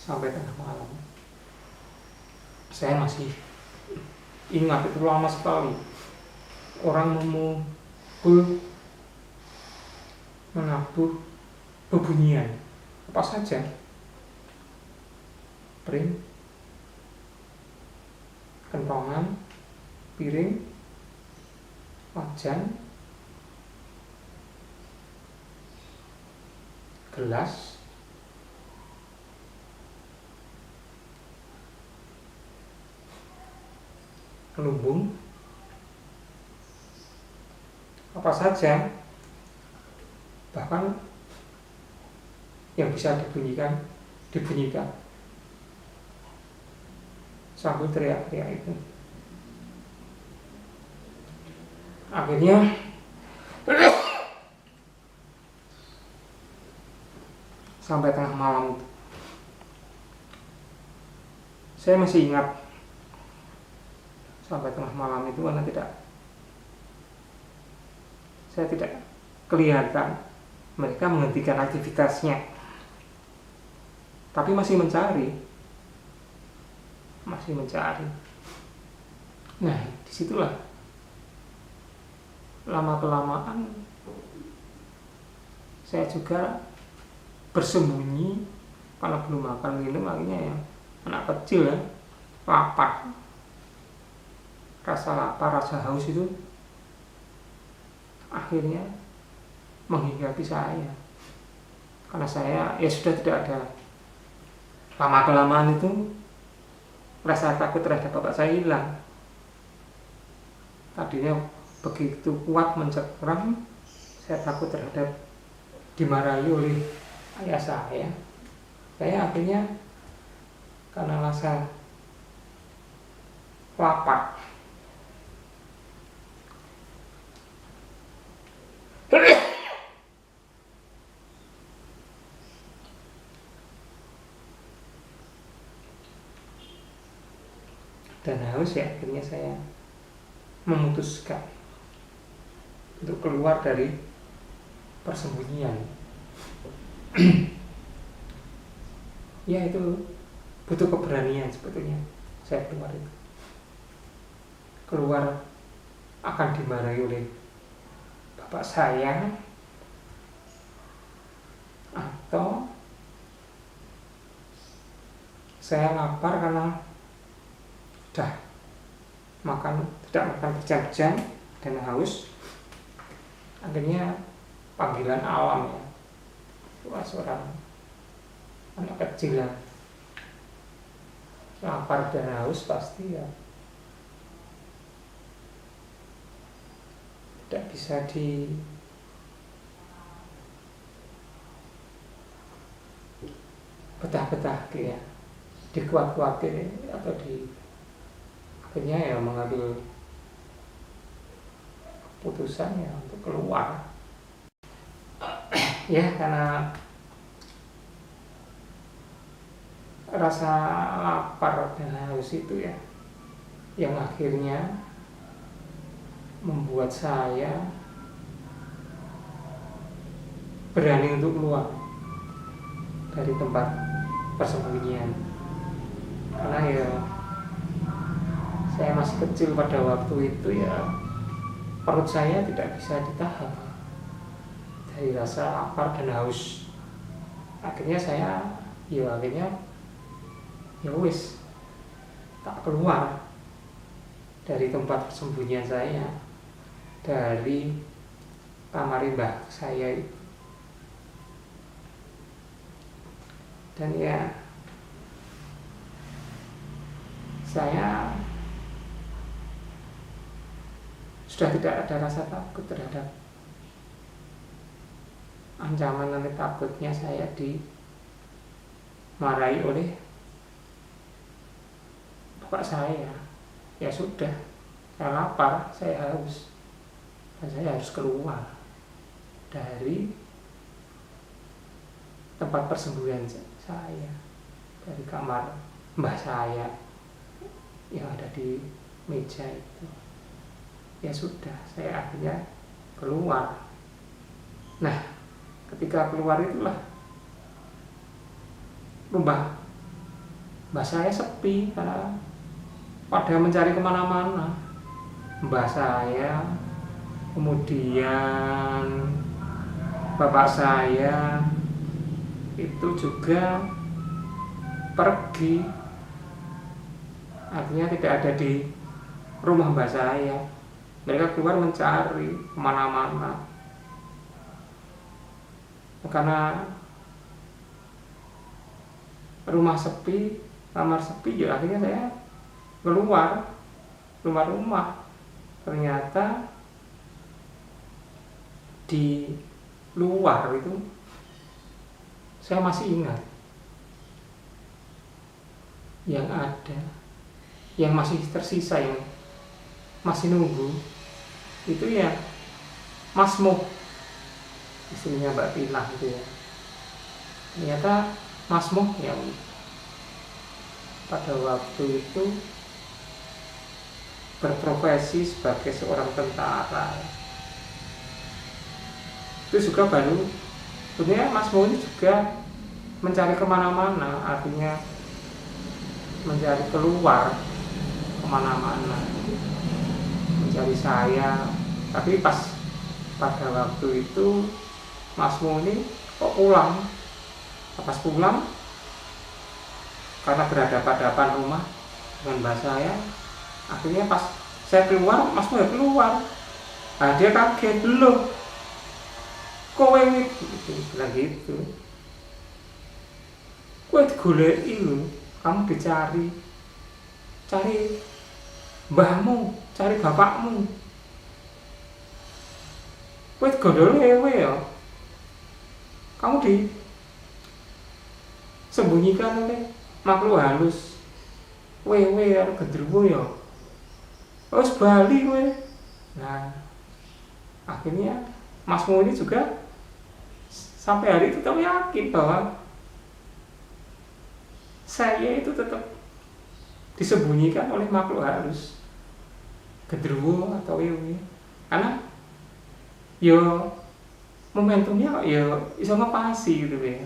sampai tengah malam. Saya masih ingat itu lama sekali. Orang memukul, menabuh bebunyian apa saja, pring, kentongan, piring, wajan, gelas, lumbung, apa saja, bahkan yang bisa dibunyikan sambil teriak-teriak itu. Akhirnya sampai tengah malam itu. Saya masih ingat sampai tengah malam itu karena saya tidak kelihatan mereka menghentikan aktivitasnya, tapi masih mencari. Nah, disitulah lama kelamaan saya juga bersembunyi karena belum makan minum. Akhirnya ya anak kecil ya, lapar, rasa lapar, rasa haus itu akhirnya menghinggapi saya, karena saya ya sudah tidak ada. Lama kelamaan itu rasa takut terhadap bapak saya hilang. Tadinya begitu kuat mencekram, saya takut terhadap dimarahi oleh ayah saya. Saya akhirnya karena rasa lapar, dan haus ya, akhirnya saya memutuskan untuk keluar dari persembunyian. Ya itu butuh keberanian sebetulnya. Saya keluar akan dimarahi oleh bapak saya, atau saya lapar karena sudah tidak makan berjam-jam dan haus. Akhirnya panggilan alam ya, seorang anak kecil lah, lapar dan haus pasti ya tidak bisa betah-betah ya, dikuat-kuatin atau akhirnya ya mengambil keputusan ya untuk keluar. Ya karena rasa lapar dan haus itu ya yang akhirnya membuat saya berani untuk keluar dari tempat persembunyian. Karena ya saya masih kecil pada waktu itu, ya perut saya tidak bisa ditahan dari rasa lapar dan haus. Akhirnya saya ya wis tak keluar dari tempat persembunyian saya, dari kamar mbah saya itu. Dan ya saya sudah tidak ada rasa takut terhadap ancaman dan takutnya saya dimarahi oleh bapak saya. Ya sudah, saya lapar, saya haus, dan saya harus keluar dari tempat persembunyian saya, dari kamar mbah saya yang ada di meja itu. Ya sudah, saya akhirnya keluar. Nah, ketika keluar itulah rumah mbah saya sepi karena pada mencari kemana-mana. Mbah saya, kemudian bapak saya itu juga pergi, artinya tidak ada di rumah mbah saya. Mereka keluar mencari kemana-mana. Karena rumah sepi, kamar sepi, ya akhirnya saya keluar rumah. Ternyata di luar itu saya masih ingat yang ada, yang masih tersisa, yang masih nunggu itu ya Mas Mo, istrinya Mbak Tina itu ya. Ternyata Mas Moh yang pada waktu itu berprofesi sebagai seorang tentara itu juga baru. Sebenarnya Mas Moh ini juga mencari kemana-mana, artinya mencari keluar kemana-mana, mencari saya. Tapi pada waktu itu Mas Moh ini kok pulang. Pas pulang, karena berhadapan-hadapan rumah dengan mbak saya, akhirnya pas saya keluar, Mas Moh ya keluar. Nah, dia kaget, loh kowe gitu, bilang gitu. Kowe digoleki lho, kamu dicari, cari mbahmu, cari bapakmu. Kowe digondol ewe ya, kamu disembunyikan oleh makhluk halus. Wewe karo gendruwo ya, wis bali kowe. Nah, akhirnya Mas Moh ini juga sampai hari itu tetap yakin bahwa saya itu tetap disembunyikan oleh makhluk halus, gendruwo atau wewe. Karena yo momentumnya ya bisa ngepasi gitu ya.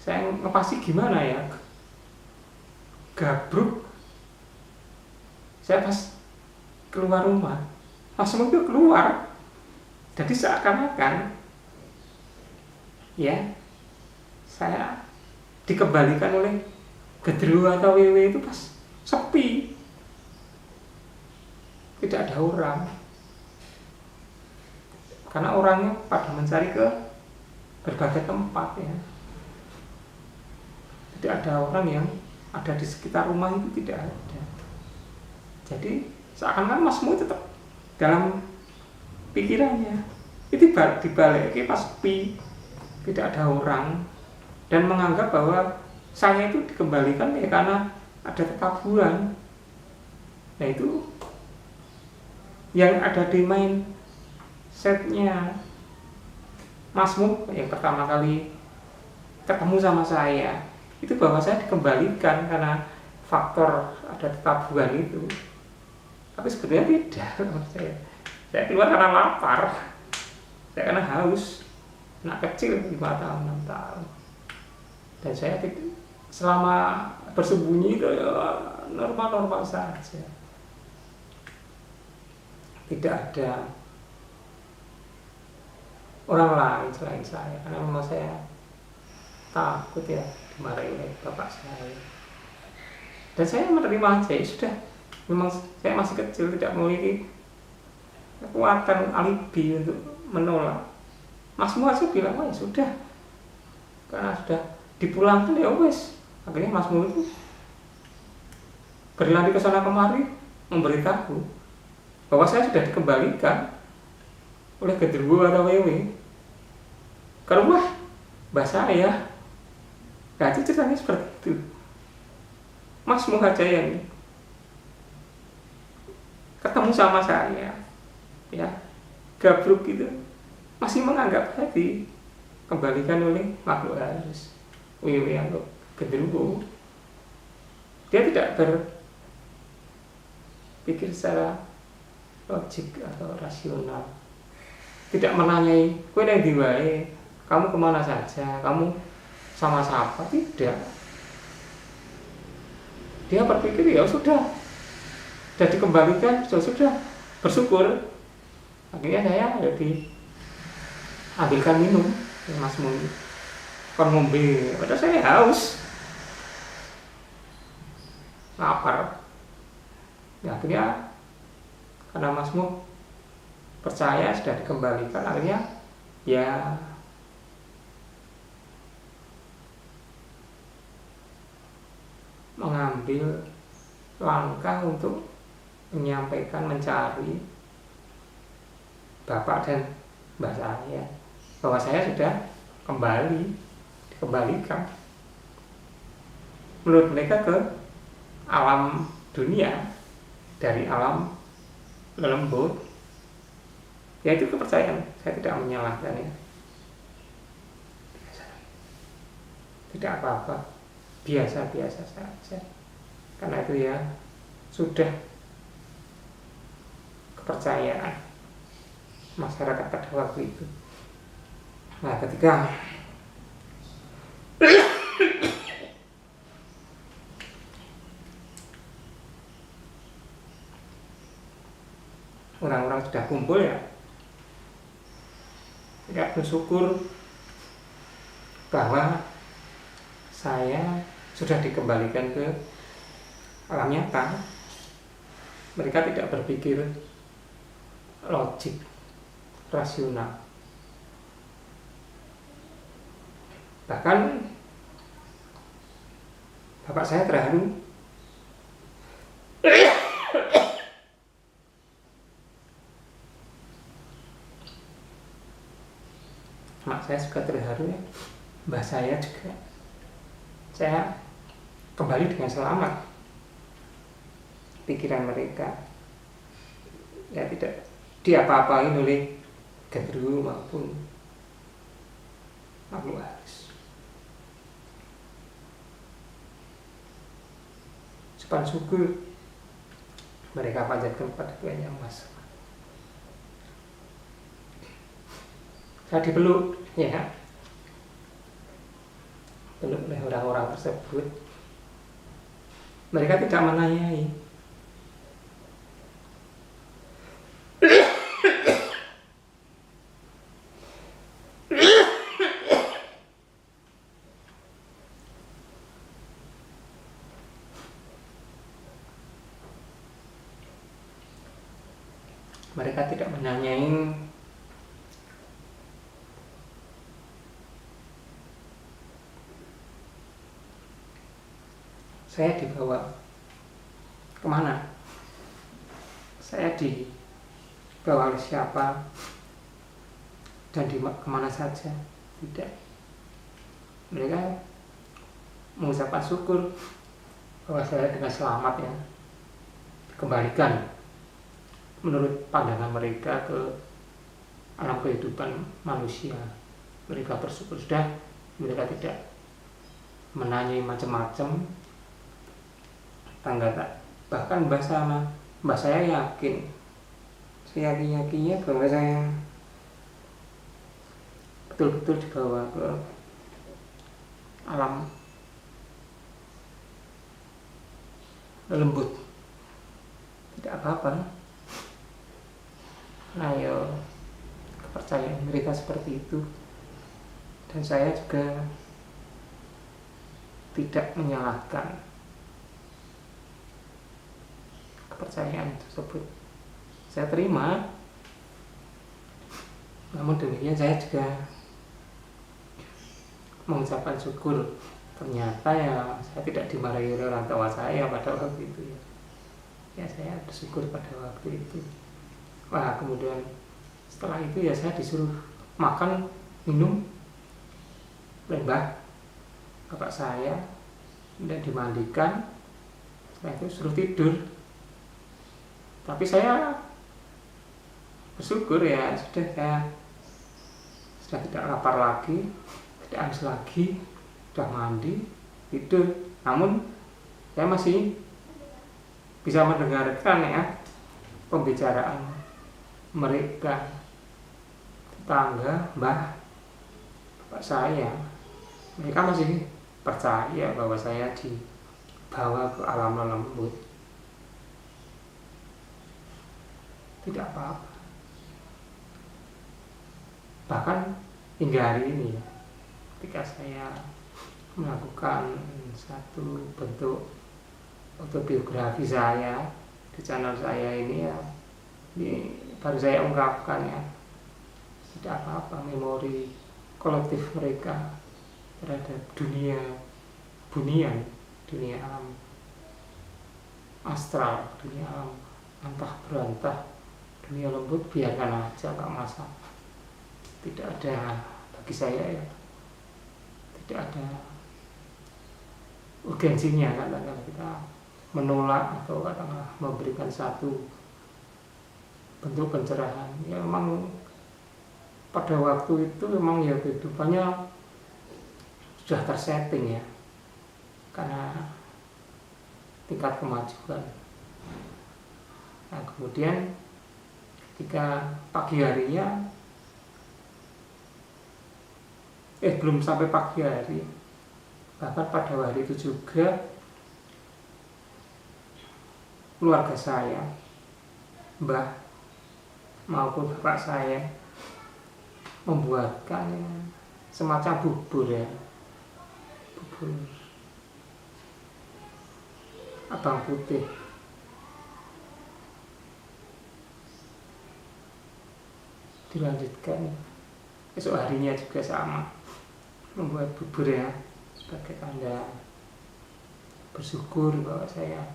Saya ngepasi gimana ya, gabruk. Saya pas keluar rumah, langsung itu keluar. Jadi seakan-akan ya saya dikembalikan oleh gendruwo atau wewe itu pas sepi, tidak ada orang. Karena orangnya pada mencari ke berbagai tempat ya. Tidak ada orang yang ada di sekitar rumah itu, tidak ada. Jadi seakan-akan Mas Moh tetap dalam pikirannya itu dibalik pas sepi, tidak ada orang, dan menganggap bahwa saya itu dikembalikan ya karena ada kekaburan. Nah itu yang ada di main setnya Mas Moh yang pertama kali ketemu sama saya itu, bahwa saya dikembalikan karena faktor ada kekaburan itu. Tapi sebenarnya tidak. Saya keluar karena lapar, saya karena haus. Anak kecil 5 tahun 6 tahun, dan saya selama bersembunyi itu ya normal-normal saja, tidak ada orang lain selain saya. Karena memang saya takut ya dimarahi oleh bapak saya, dan saya menerima aja ya sudah. Memang saya masih kecil, tidak memiliki kekuatan alibi untuk menolak. Mas Moh aja bilang, oh ya sudah, karena sudah dipulangkan ya wes. Akhirnya Mas Moh itu berlari ke sana kemari memberitahu bahwa saya sudah dikembalikan oleh gendruwo atau wewe ke rumah mbah saya. Nah itu ceritanya seperti itu. Mas Moh aja yang ketemu sama saya ya gabruk gitu, masih menganggap tadi kembalikan oleh makhluk halus, wewe atau gendruwo. Dia tidak berpikir secara logik atau rasional, tidak menanyai kowe nang ndi wae, kamu kemana saja, kamu sama siapa, tidak. Dia berpikir ya sudah dikembalikan, sudah bersyukur. Akhirnya saya ambilkan minum ya Mas Moh, kon ngombe, padahal saya haus, lapar. Ya, akhirnya karena Mas Moh percaya sudah dikembalikan, akhirnya ya mengambil langkah untuk menyampaikan, mencari bapak dan mbak saya bahwa saya sudah dikembalikan menurut mereka ke alam dunia dari alam lembut. Ya itu kepercayaan, saya tidak menyalahkan ya. tidak apa-apa, biasa-biasa saja, karena itu ya sudah kepercayaan masyarakat pada waktu itu. Nah, ketika orang-orang sudah kumpul ya bersyukur bahwa saya sudah dikembalikan ke alam nyata. Mereka tidak berpikir logik, rasional. Bahkan bapak saya terharu. Mak saya juga terharu ya. Mbah saya juga. Saya kembali dengan selamat. Pikiran mereka ya tidak diapa-apain oleh gendruwo maupun makhluk halus. Sepan syukur mereka panjatkan kepada Tuhan Yang Maha Esa. Saya dipeluk ya, peluk oleh orang-orang tersebut. Mereka tidak menanyai. Mereka tidak menanyai saya dibawa kemana, saya dibawa oleh siapa, dan kemana saja. Tidak. Mereka mengucapkan syukur bahwa saya dengan selamat ya dikembalikan menurut pandangan mereka ke alam kehidupan manusia. Mereka bersyukur sudah, mereka tidak menanyai macam-macam tangga. Bahkan mbah saya yakin, saya yakinnya bahwa saya betul-betul dibawa ke alam lembut. Tidak apa-apa. Nah, ya kepercayaan mereka seperti itu, dan saya juga tidak menyalahkan kepercayaan tersebut. Saya terima, namun demikian saya juga mengucapkan syukur. Ternyata ya saya tidak dimarahi oleh orang tua saya pada waktu itu ya saya bersyukur pada waktu itu. Wah, kemudian setelah itu ya saya disuruh makan, minum oleh bapak saya, dan dimandikan. Setelah itu suruh tidur. Tapi saya bersyukur ya saya sudah tidak lapar lagi, tidak haus lagi, sudah mandi, tidur. Namun saya masih bisa mendengarkan ya pembicaraan mereka, tetangga, bapak saya. Mereka masih percaya bahwa saya dibawa ke alam lembut. Tidak apa-apa. Bahkan hingga hari ini ya, ketika saya melakukan satu bentuk autobiografi saya di channel saya ini ya, baru saya ungkapkan ya, tidak apa-apa memori kolektif mereka terhadap dunia bunian, dunia alam astral, dunia alam antah berantah, dunia lembut, biarkan aja, nggak masalah. Tidak ada, bagi saya ya tidak ada urgensinya katakanlah kita menolak atau katakanlah memberikan satu bentuk pencerahan. Ya memang pada waktu itu memang ya kehidupannya sudah tersetting ya, karena tingkat kemajuan. Nah kemudian ketika pagi harinya, belum sampai pagi hari, bahkan pada hari itu juga keluarga saya, mbah maupun bapak saya, membuatkan semacam bubur ya, bubur abang putih. Dilanjutkan esok harinya juga sama, membuat bubur ya, sebagai tanda bersyukur bahwa saya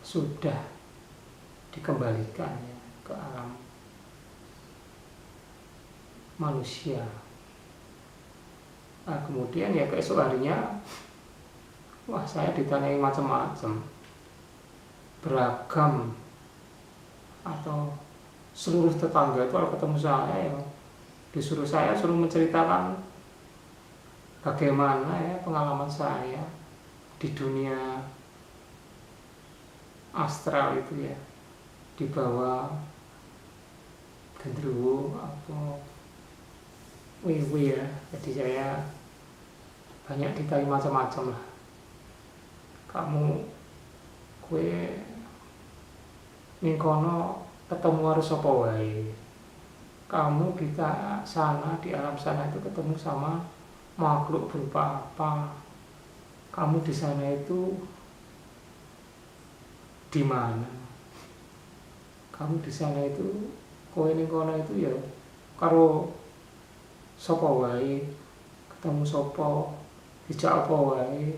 sudah dikembalikan ya ke alam manusia. Nah kemudian ya keesok harinya, wah saya ditanyai macam-macam, beragam, atau seluruh tetangga itu kalau ketemu saya ya suruh menceritakan bagaimana ya pengalaman saya di dunia astral itu ya, di bawah genderuwo atau wewe ya. Jadi saya banyak ditanya macam-macam lah, kamu kue ning kono ketemu harus apa wae, kamu di sana, di alam sana itu ketemu sama makhluk berupa apa, kamu di sana itu di mana, kamu di sana itu kowe ning kono itu ya karo sapa wae, ketemu sapa, dijak apa wae,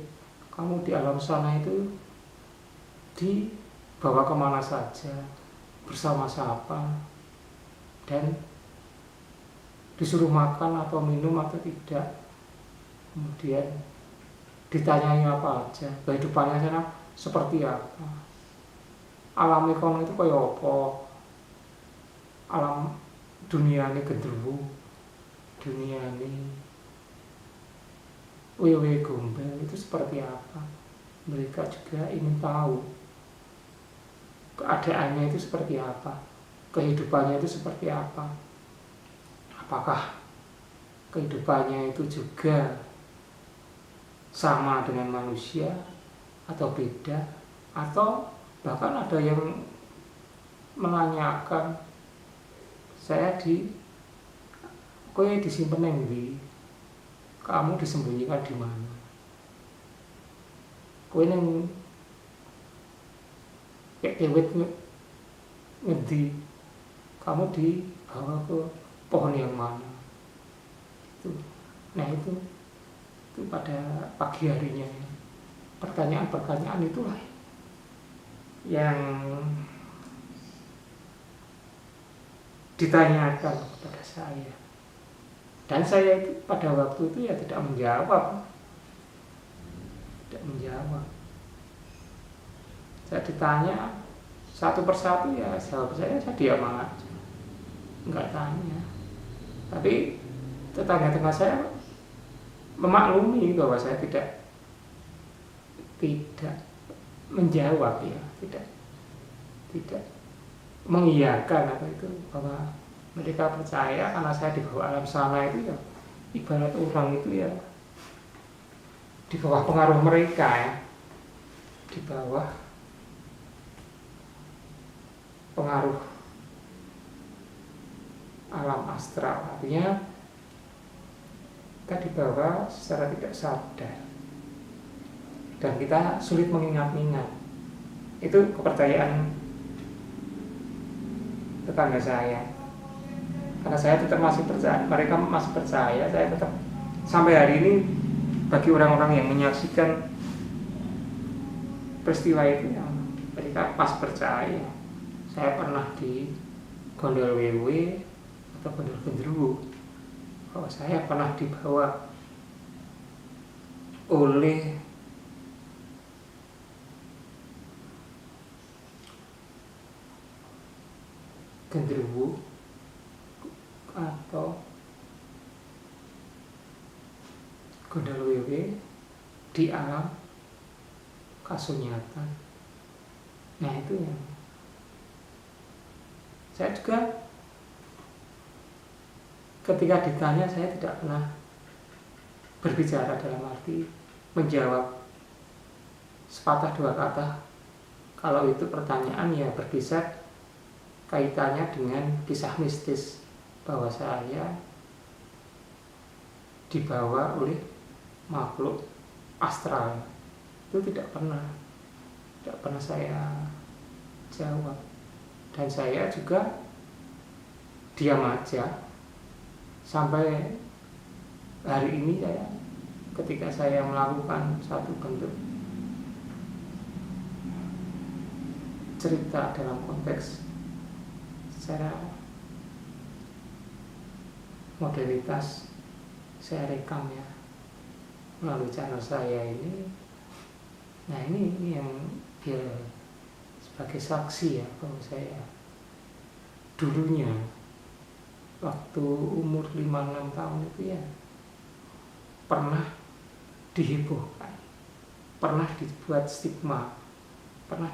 kamu di alam sana itu dibawa kemana saja, bersama siapa, dan disuruh makan atau minum atau tidak, kemudian ditanyai apa aja, kehidupannya sana seperti apa, alam kono itu kaya apa, alam dunia ini genderuwo, dunia ini wewe gombel itu seperti apa. Mereka juga ingin tahu keadaannya itu seperti apa, kehidupannya itu seperti apa, apakah kehidupannya itu juga sama dengan manusia atau beda, atau bahkan ada yang menanyakan saya kowe disimpen nang ndi, kamu disembunyikan di mana, kowe nang kayak dewet ngendi, kamu dibawa ke pohon yang mana itu. Nah itu pada pagi harinya pertanyaan-pertanyaan itulah yang ditanyakan kepada saya, dan saya itu pada waktu itu ya tidak menjawab. Saya ditanya satu persatu ya jawab saya diam aja, nggak tanya. Tapi tetangga-tetangga saya memaklumi bahwa saya tidak menjawab ya, tidak mengiyakan apa itu, bahwa mereka percaya karena saya di bawah alam sana itu ya, ibarat orang itu ya di bawah pengaruh mereka ya, di bawah pengaruh alam astral, artinya kita dibawa secara tidak sadar dan kita sulit mengingat-ingat. Itu kepercayaan tetangga saya, karena saya tetap masih percaya, mereka masih percaya, saya tetap sampai hari ini. Bagi orang-orang yang menyaksikan peristiwa itu ya, mereka pas percaya saya pernah di gondol wewe atau gondol genderuwo, bahwa saya pernah dibawa oleh genderuwo atau gondol wewe di alam kasunyatan. Nah itu yang saya juga ketika ditanya saya tidak pernah berbicara dalam arti menjawab sepatah dua kata. Kalau itu pertanyaan ya berkisar kaitannya dengan kisah mistis bahwa saya dibawa oleh makhluk astral. Itu tidak pernah saya jawab. Dan saya juga diam aja sampai hari ini. Ketika saya melakukan satu bentuk cerita dalam konteks secara modalitas, saya rekam ya melalui channel saya ini. Nah ini yang dia sebagai saksi ya bahwa saya dulunya waktu umur 5-6 tahun itu ya pernah dihebohkan, pernah dibuat stigma, pernah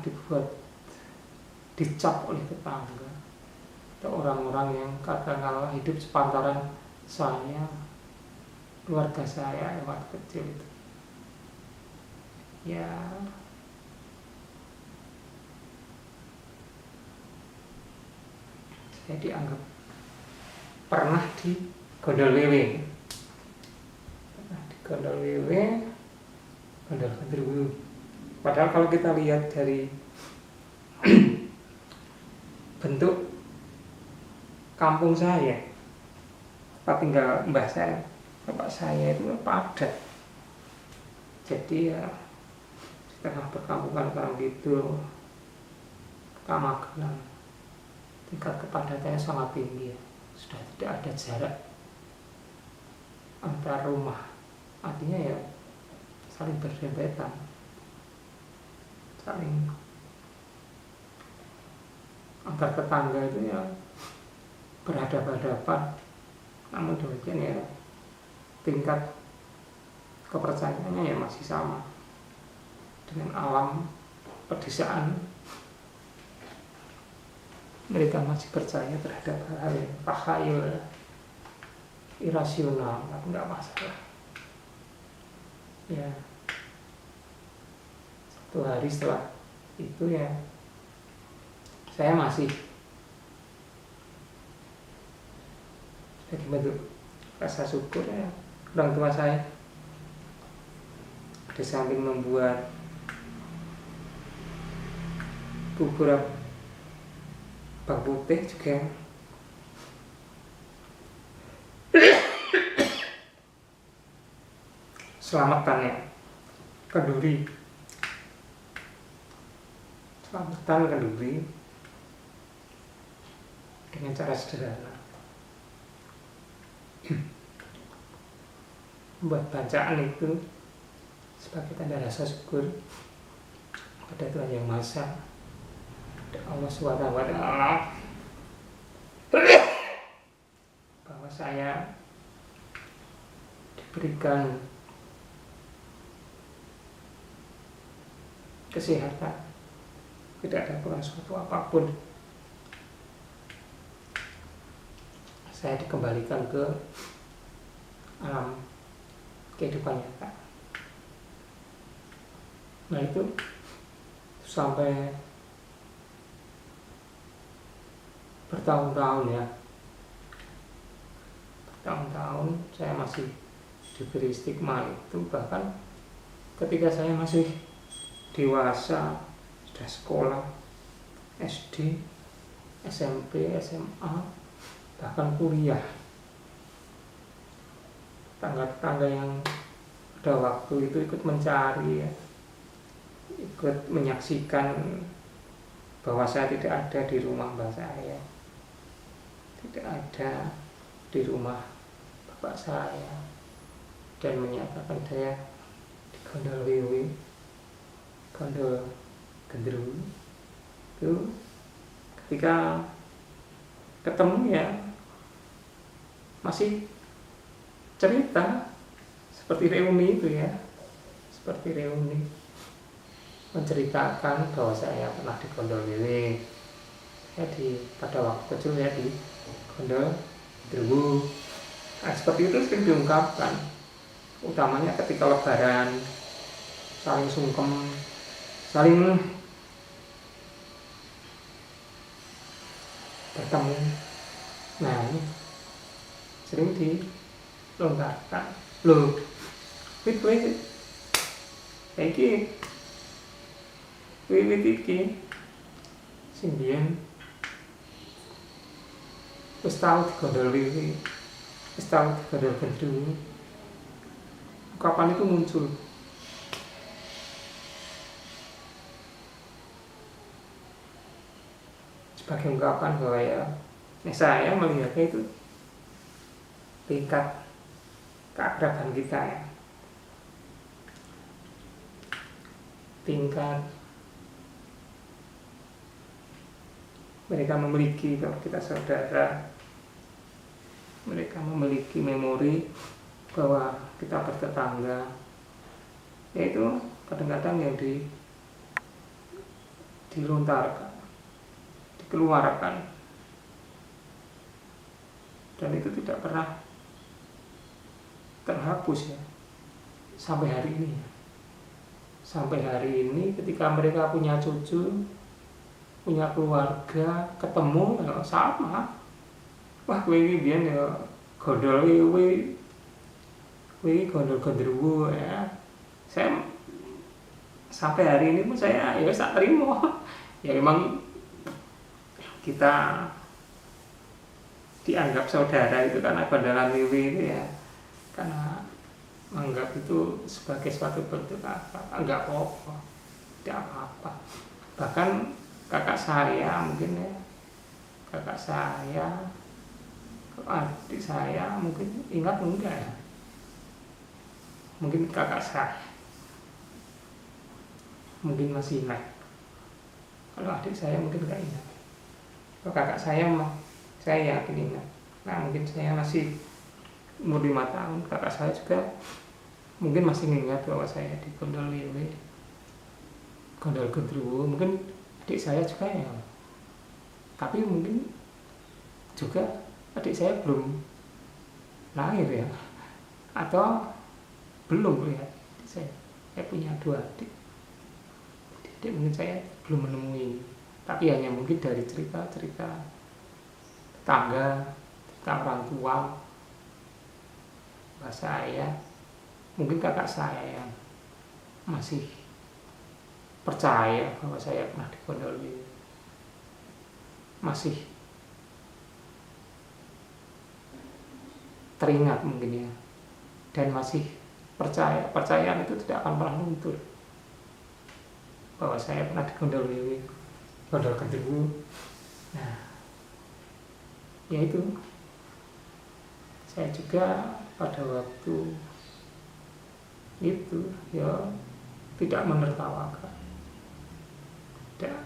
dicap oleh tetangga atau orang-orang yang katakanlah hidup sepantaran saya, keluarga saya yang waktu kecil itu. Ya saya dianggap pernah di gondol wewe, gondol genderuwo. Padahal kalau kita lihat dari bentuk kampung saya, tempat tinggal mbah saya, bapak saya itu padat. Jadi ya setengah perkampungan orang gitu, Magelang, tingkat kepadatannya sangat tinggi ya. Sudah tidak ada jarak antar rumah, artinya ya saling berdempetan, saling antar tetangga itu ya berhadapan-hadapan. Namun demikian ya tingkat kepercayaannya ya masih sama dengan alam pedesaan. Mereka masih percaya terhadap hal-hal yang takhayul, irasional, tapi nggak masalah. Ya, satu hari setelah itu ya saya masih jadi bentuk rasa syukur ya. Orang tua saya di samping membuat bubur bawang putih juga selamatan ya, kenduri, selamatan kenduri dengan cara sederhana, membuat bacaan itu sebagai tanda rasa syukur pada Tuhan Yang Maha Esa, Allah SWT, bahwa saya diberikan kesehatan, tidak ada kurang suatu apapun. Saya dikembalikan ke alam kehidupan nyata. Nah itu sampai bertahun-tahun ya, bertahun-tahun saya masih diberi stigma itu. Bahkan ketika saya masih dewasa, sudah sekolah SD, SMP, SMA, bahkan kuliah, tetangga-tetangga yang pada waktu itu ikut mencari ya, ikut menyaksikan bahwa saya tidak ada di rumah mbak saya, tidak ada di rumah bapak saya, dan menyatakan saya di gondol wewe, gondol genderuwo. Itu ketika ketemu ya masih cerita seperti reuni itu ya, seperti reuni menceritakan bahwa saya pernah di Gondol Wewe ya, pada waktu kecil ya di Gondol Drewu. Nah, seperti itu sering diungkapkan, utamanya ketika lebaran, saling sungkem, saling bertemu. Nah ini sering dilonggarkan. Loh, wit iki wiwit iki sing biyen wis tau digondol wiwit, wis tau digondol gendruwo. Kapan itu muncul? Sebagai ungkapan bahwa ya saya melihatnya itu tingkat keakraban kita ya, tingkat mereka memiliki, kalau kita saudara, mereka memiliki memori bahwa kita bertetangga, yaitu kadang-kadang yang dilontarkan, dikeluarkan, dan itu tidak pernah terhapus ya sampai hari ini. Sampai hari ini ketika mereka punya cucu, punya keluarga, ketemu ya sama. Wah, kowe iki biyen ya gondol kowe gondol gendruwo ya. Saya sampai hari ini pun saya ya tak terima. Ya memang kita dianggap saudara itu karena gondolan wiwi itu ya, karena menganggap itu sebagai suatu bentuk apa, enggak apa-apa, tidak apa-apa. Bahkan kakak saya mungkin ya, kakak saya, adik saya mungkin ingat enggak ya, mungkin kakak saya mungkin masih ingat, kalau adik saya mungkin enggak ingat. Kalau kakak saya saya yakin ingat. Nah mungkin saya masih umur 5 tahun, kakak saya juga mungkin masih ingat bahwa saya di Gondol Wewe, Gondol Gendruwo. Mungkin adik saya juga ya, tapi mungkin juga adik saya belum lahir ya, atau belum lihat saya punya 2 adik. Adik mungkin saya belum menemui, tapi hanya mungkin dari cerita-cerita tetangga, cerita orang tua, saya, mungkin kakak saya yang masih percaya bahwa saya pernah di Gondol Wewe, masih teringat mungkin ya, dan masih percayaan itu tidak akan pernah luntur bahwa saya pernah di Gondol Wewe, Gondol Gendruwo. Nah, yaitu saya juga pada waktu itu ya tidak menertawakan, tidak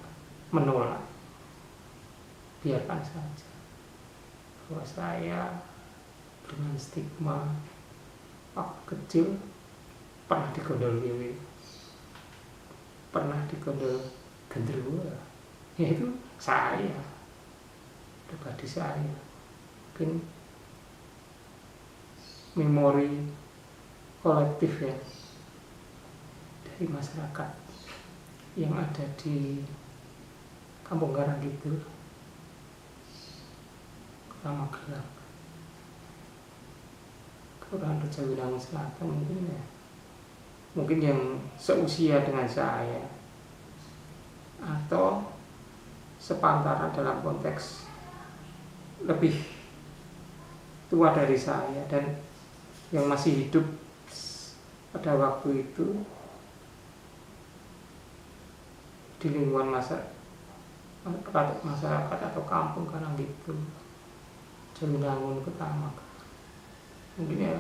menolak, biarkan saja bahwa saya dengan stigma waktu kecil pernah di Gondol Wewe, pernah di Gondol Gendruwo, yaitu saya, pribadi saya. Mungkin memori kolektif ya dari masyarakat yang ada di Kampung Karangkidul, Kota Magelang, Kelurahan Rejowinangun Selatan, mungkin yang seusia dengan saya atau sepantaran dalam konteks lebih tua dari saya dan yang masih hidup pada waktu itu di lingkungan masyarakat atau kampung Karangkidul, Rejowinangun, Kota Magelang. Mungkin ya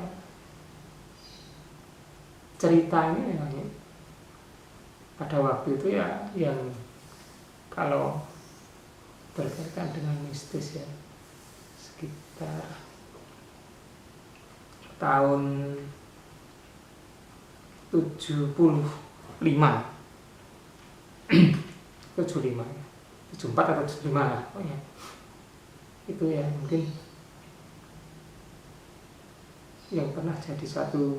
cerita ini ya, pada waktu itu ya yang kalau berkaitan dengan mistis ya, sekitar tahun 75 75 ya. 74 atau 75 lah pokoknya. Itu ya mungkin yang pernah jadi satu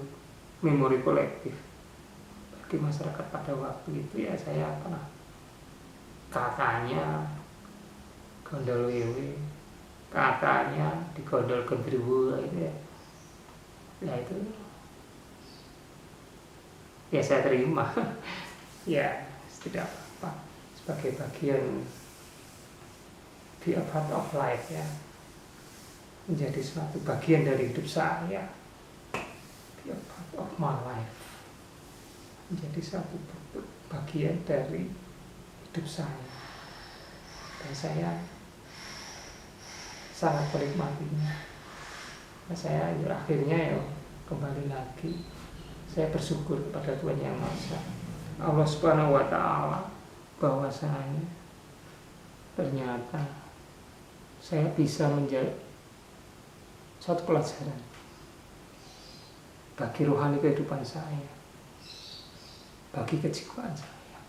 memori kolektif bagi masyarakat pada waktu itu ya. Saya pernah kakaknya gondol wewe, kakaknya di gondol gendruwo itu ya. Ya itu ya saya terima ya, tidak apa-apa, sebagai bagian be a part of life ya, menjadi suatu bagian dari hidup saya, be a part of my life, menjadi satu bagian dari hidup saya, dan saya sangat menikmatinya. Nah, saya akhirnya ya kembali lagi, saya bersyukur kepada Tuhan Yang Maha Esa, Allah Subhanahu wa Ta'ala, bahwasanya ternyata saya bisa menjadi suatu pelajaran bagi rohani kehidupan saya, bagi kejiwaan saya,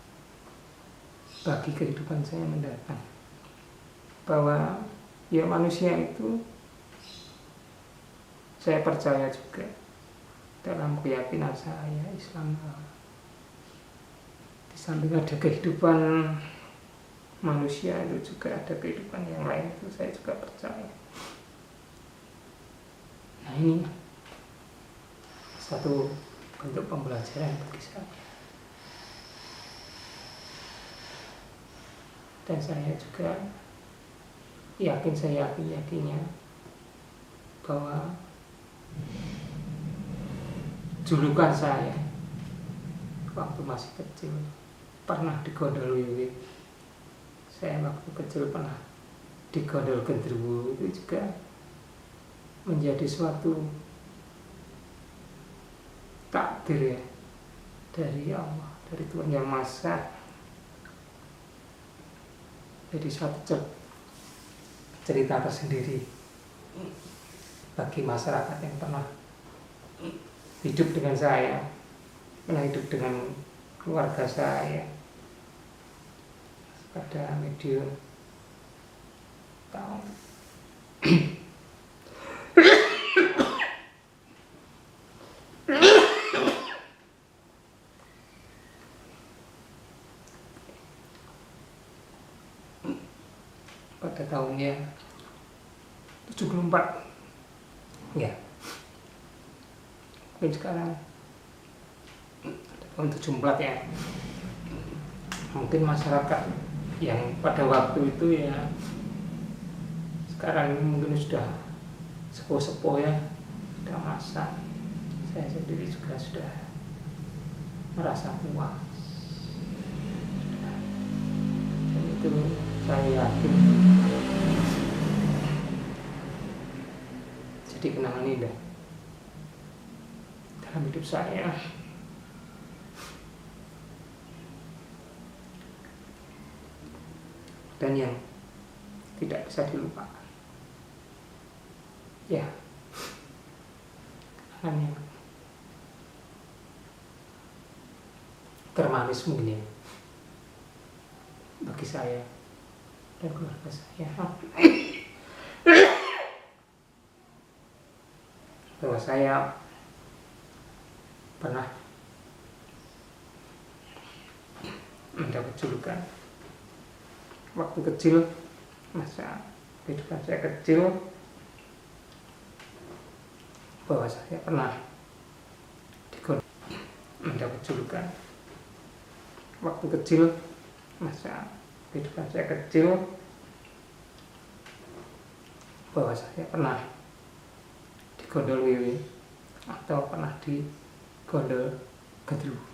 bagi kehidupan saya mendatang, bahwa ya manusia itu, saya percaya juga dalam keyakinan saya Islam, di samping ada kehidupan manusia itu juga ada kehidupan yang lain, itu saya juga percaya. Nah ini satu bentuk pembelajaran bagi saya, dan saya juga yakinnya bahwa julukan saya waktu masih kecil pernah digondol wiwit, saya waktu kecil pernah digondol gendruwo, itu juga menjadi suatu takdir ya dari Allah, dari Tuhan Yang Maha Esa, jadi suatu cerita tersendiri bagi masyarakat yang pernah hidup dengan saya, pernah hidup dengan keluarga saya pada medium tahun pada tahunnya 74 ya, mungkin sekarang tahun 74 ya, mungkin masyarakat yang pada waktu itu ya sekarang ini mungkin sudah sepuh-sepuh ya, sudah masak. Saya sendiri juga sudah merasa puas, dan itu saya yakin jadi kenangan indah dalam hidup saya. Dan yang tidak bisa dilupakan ya, kenangan yang termanis mungkin ya bagi saya dan keluarga saya, bahwa saya pernah mendapat julukan waktu kecil, masa kehidupan saya kecil, bahwa saya pernah mendapat julukan waktu kecil, masa kehidupan saya kecil, bahwa saya pernah digondol wiwi atau pernah digondol gendruwo.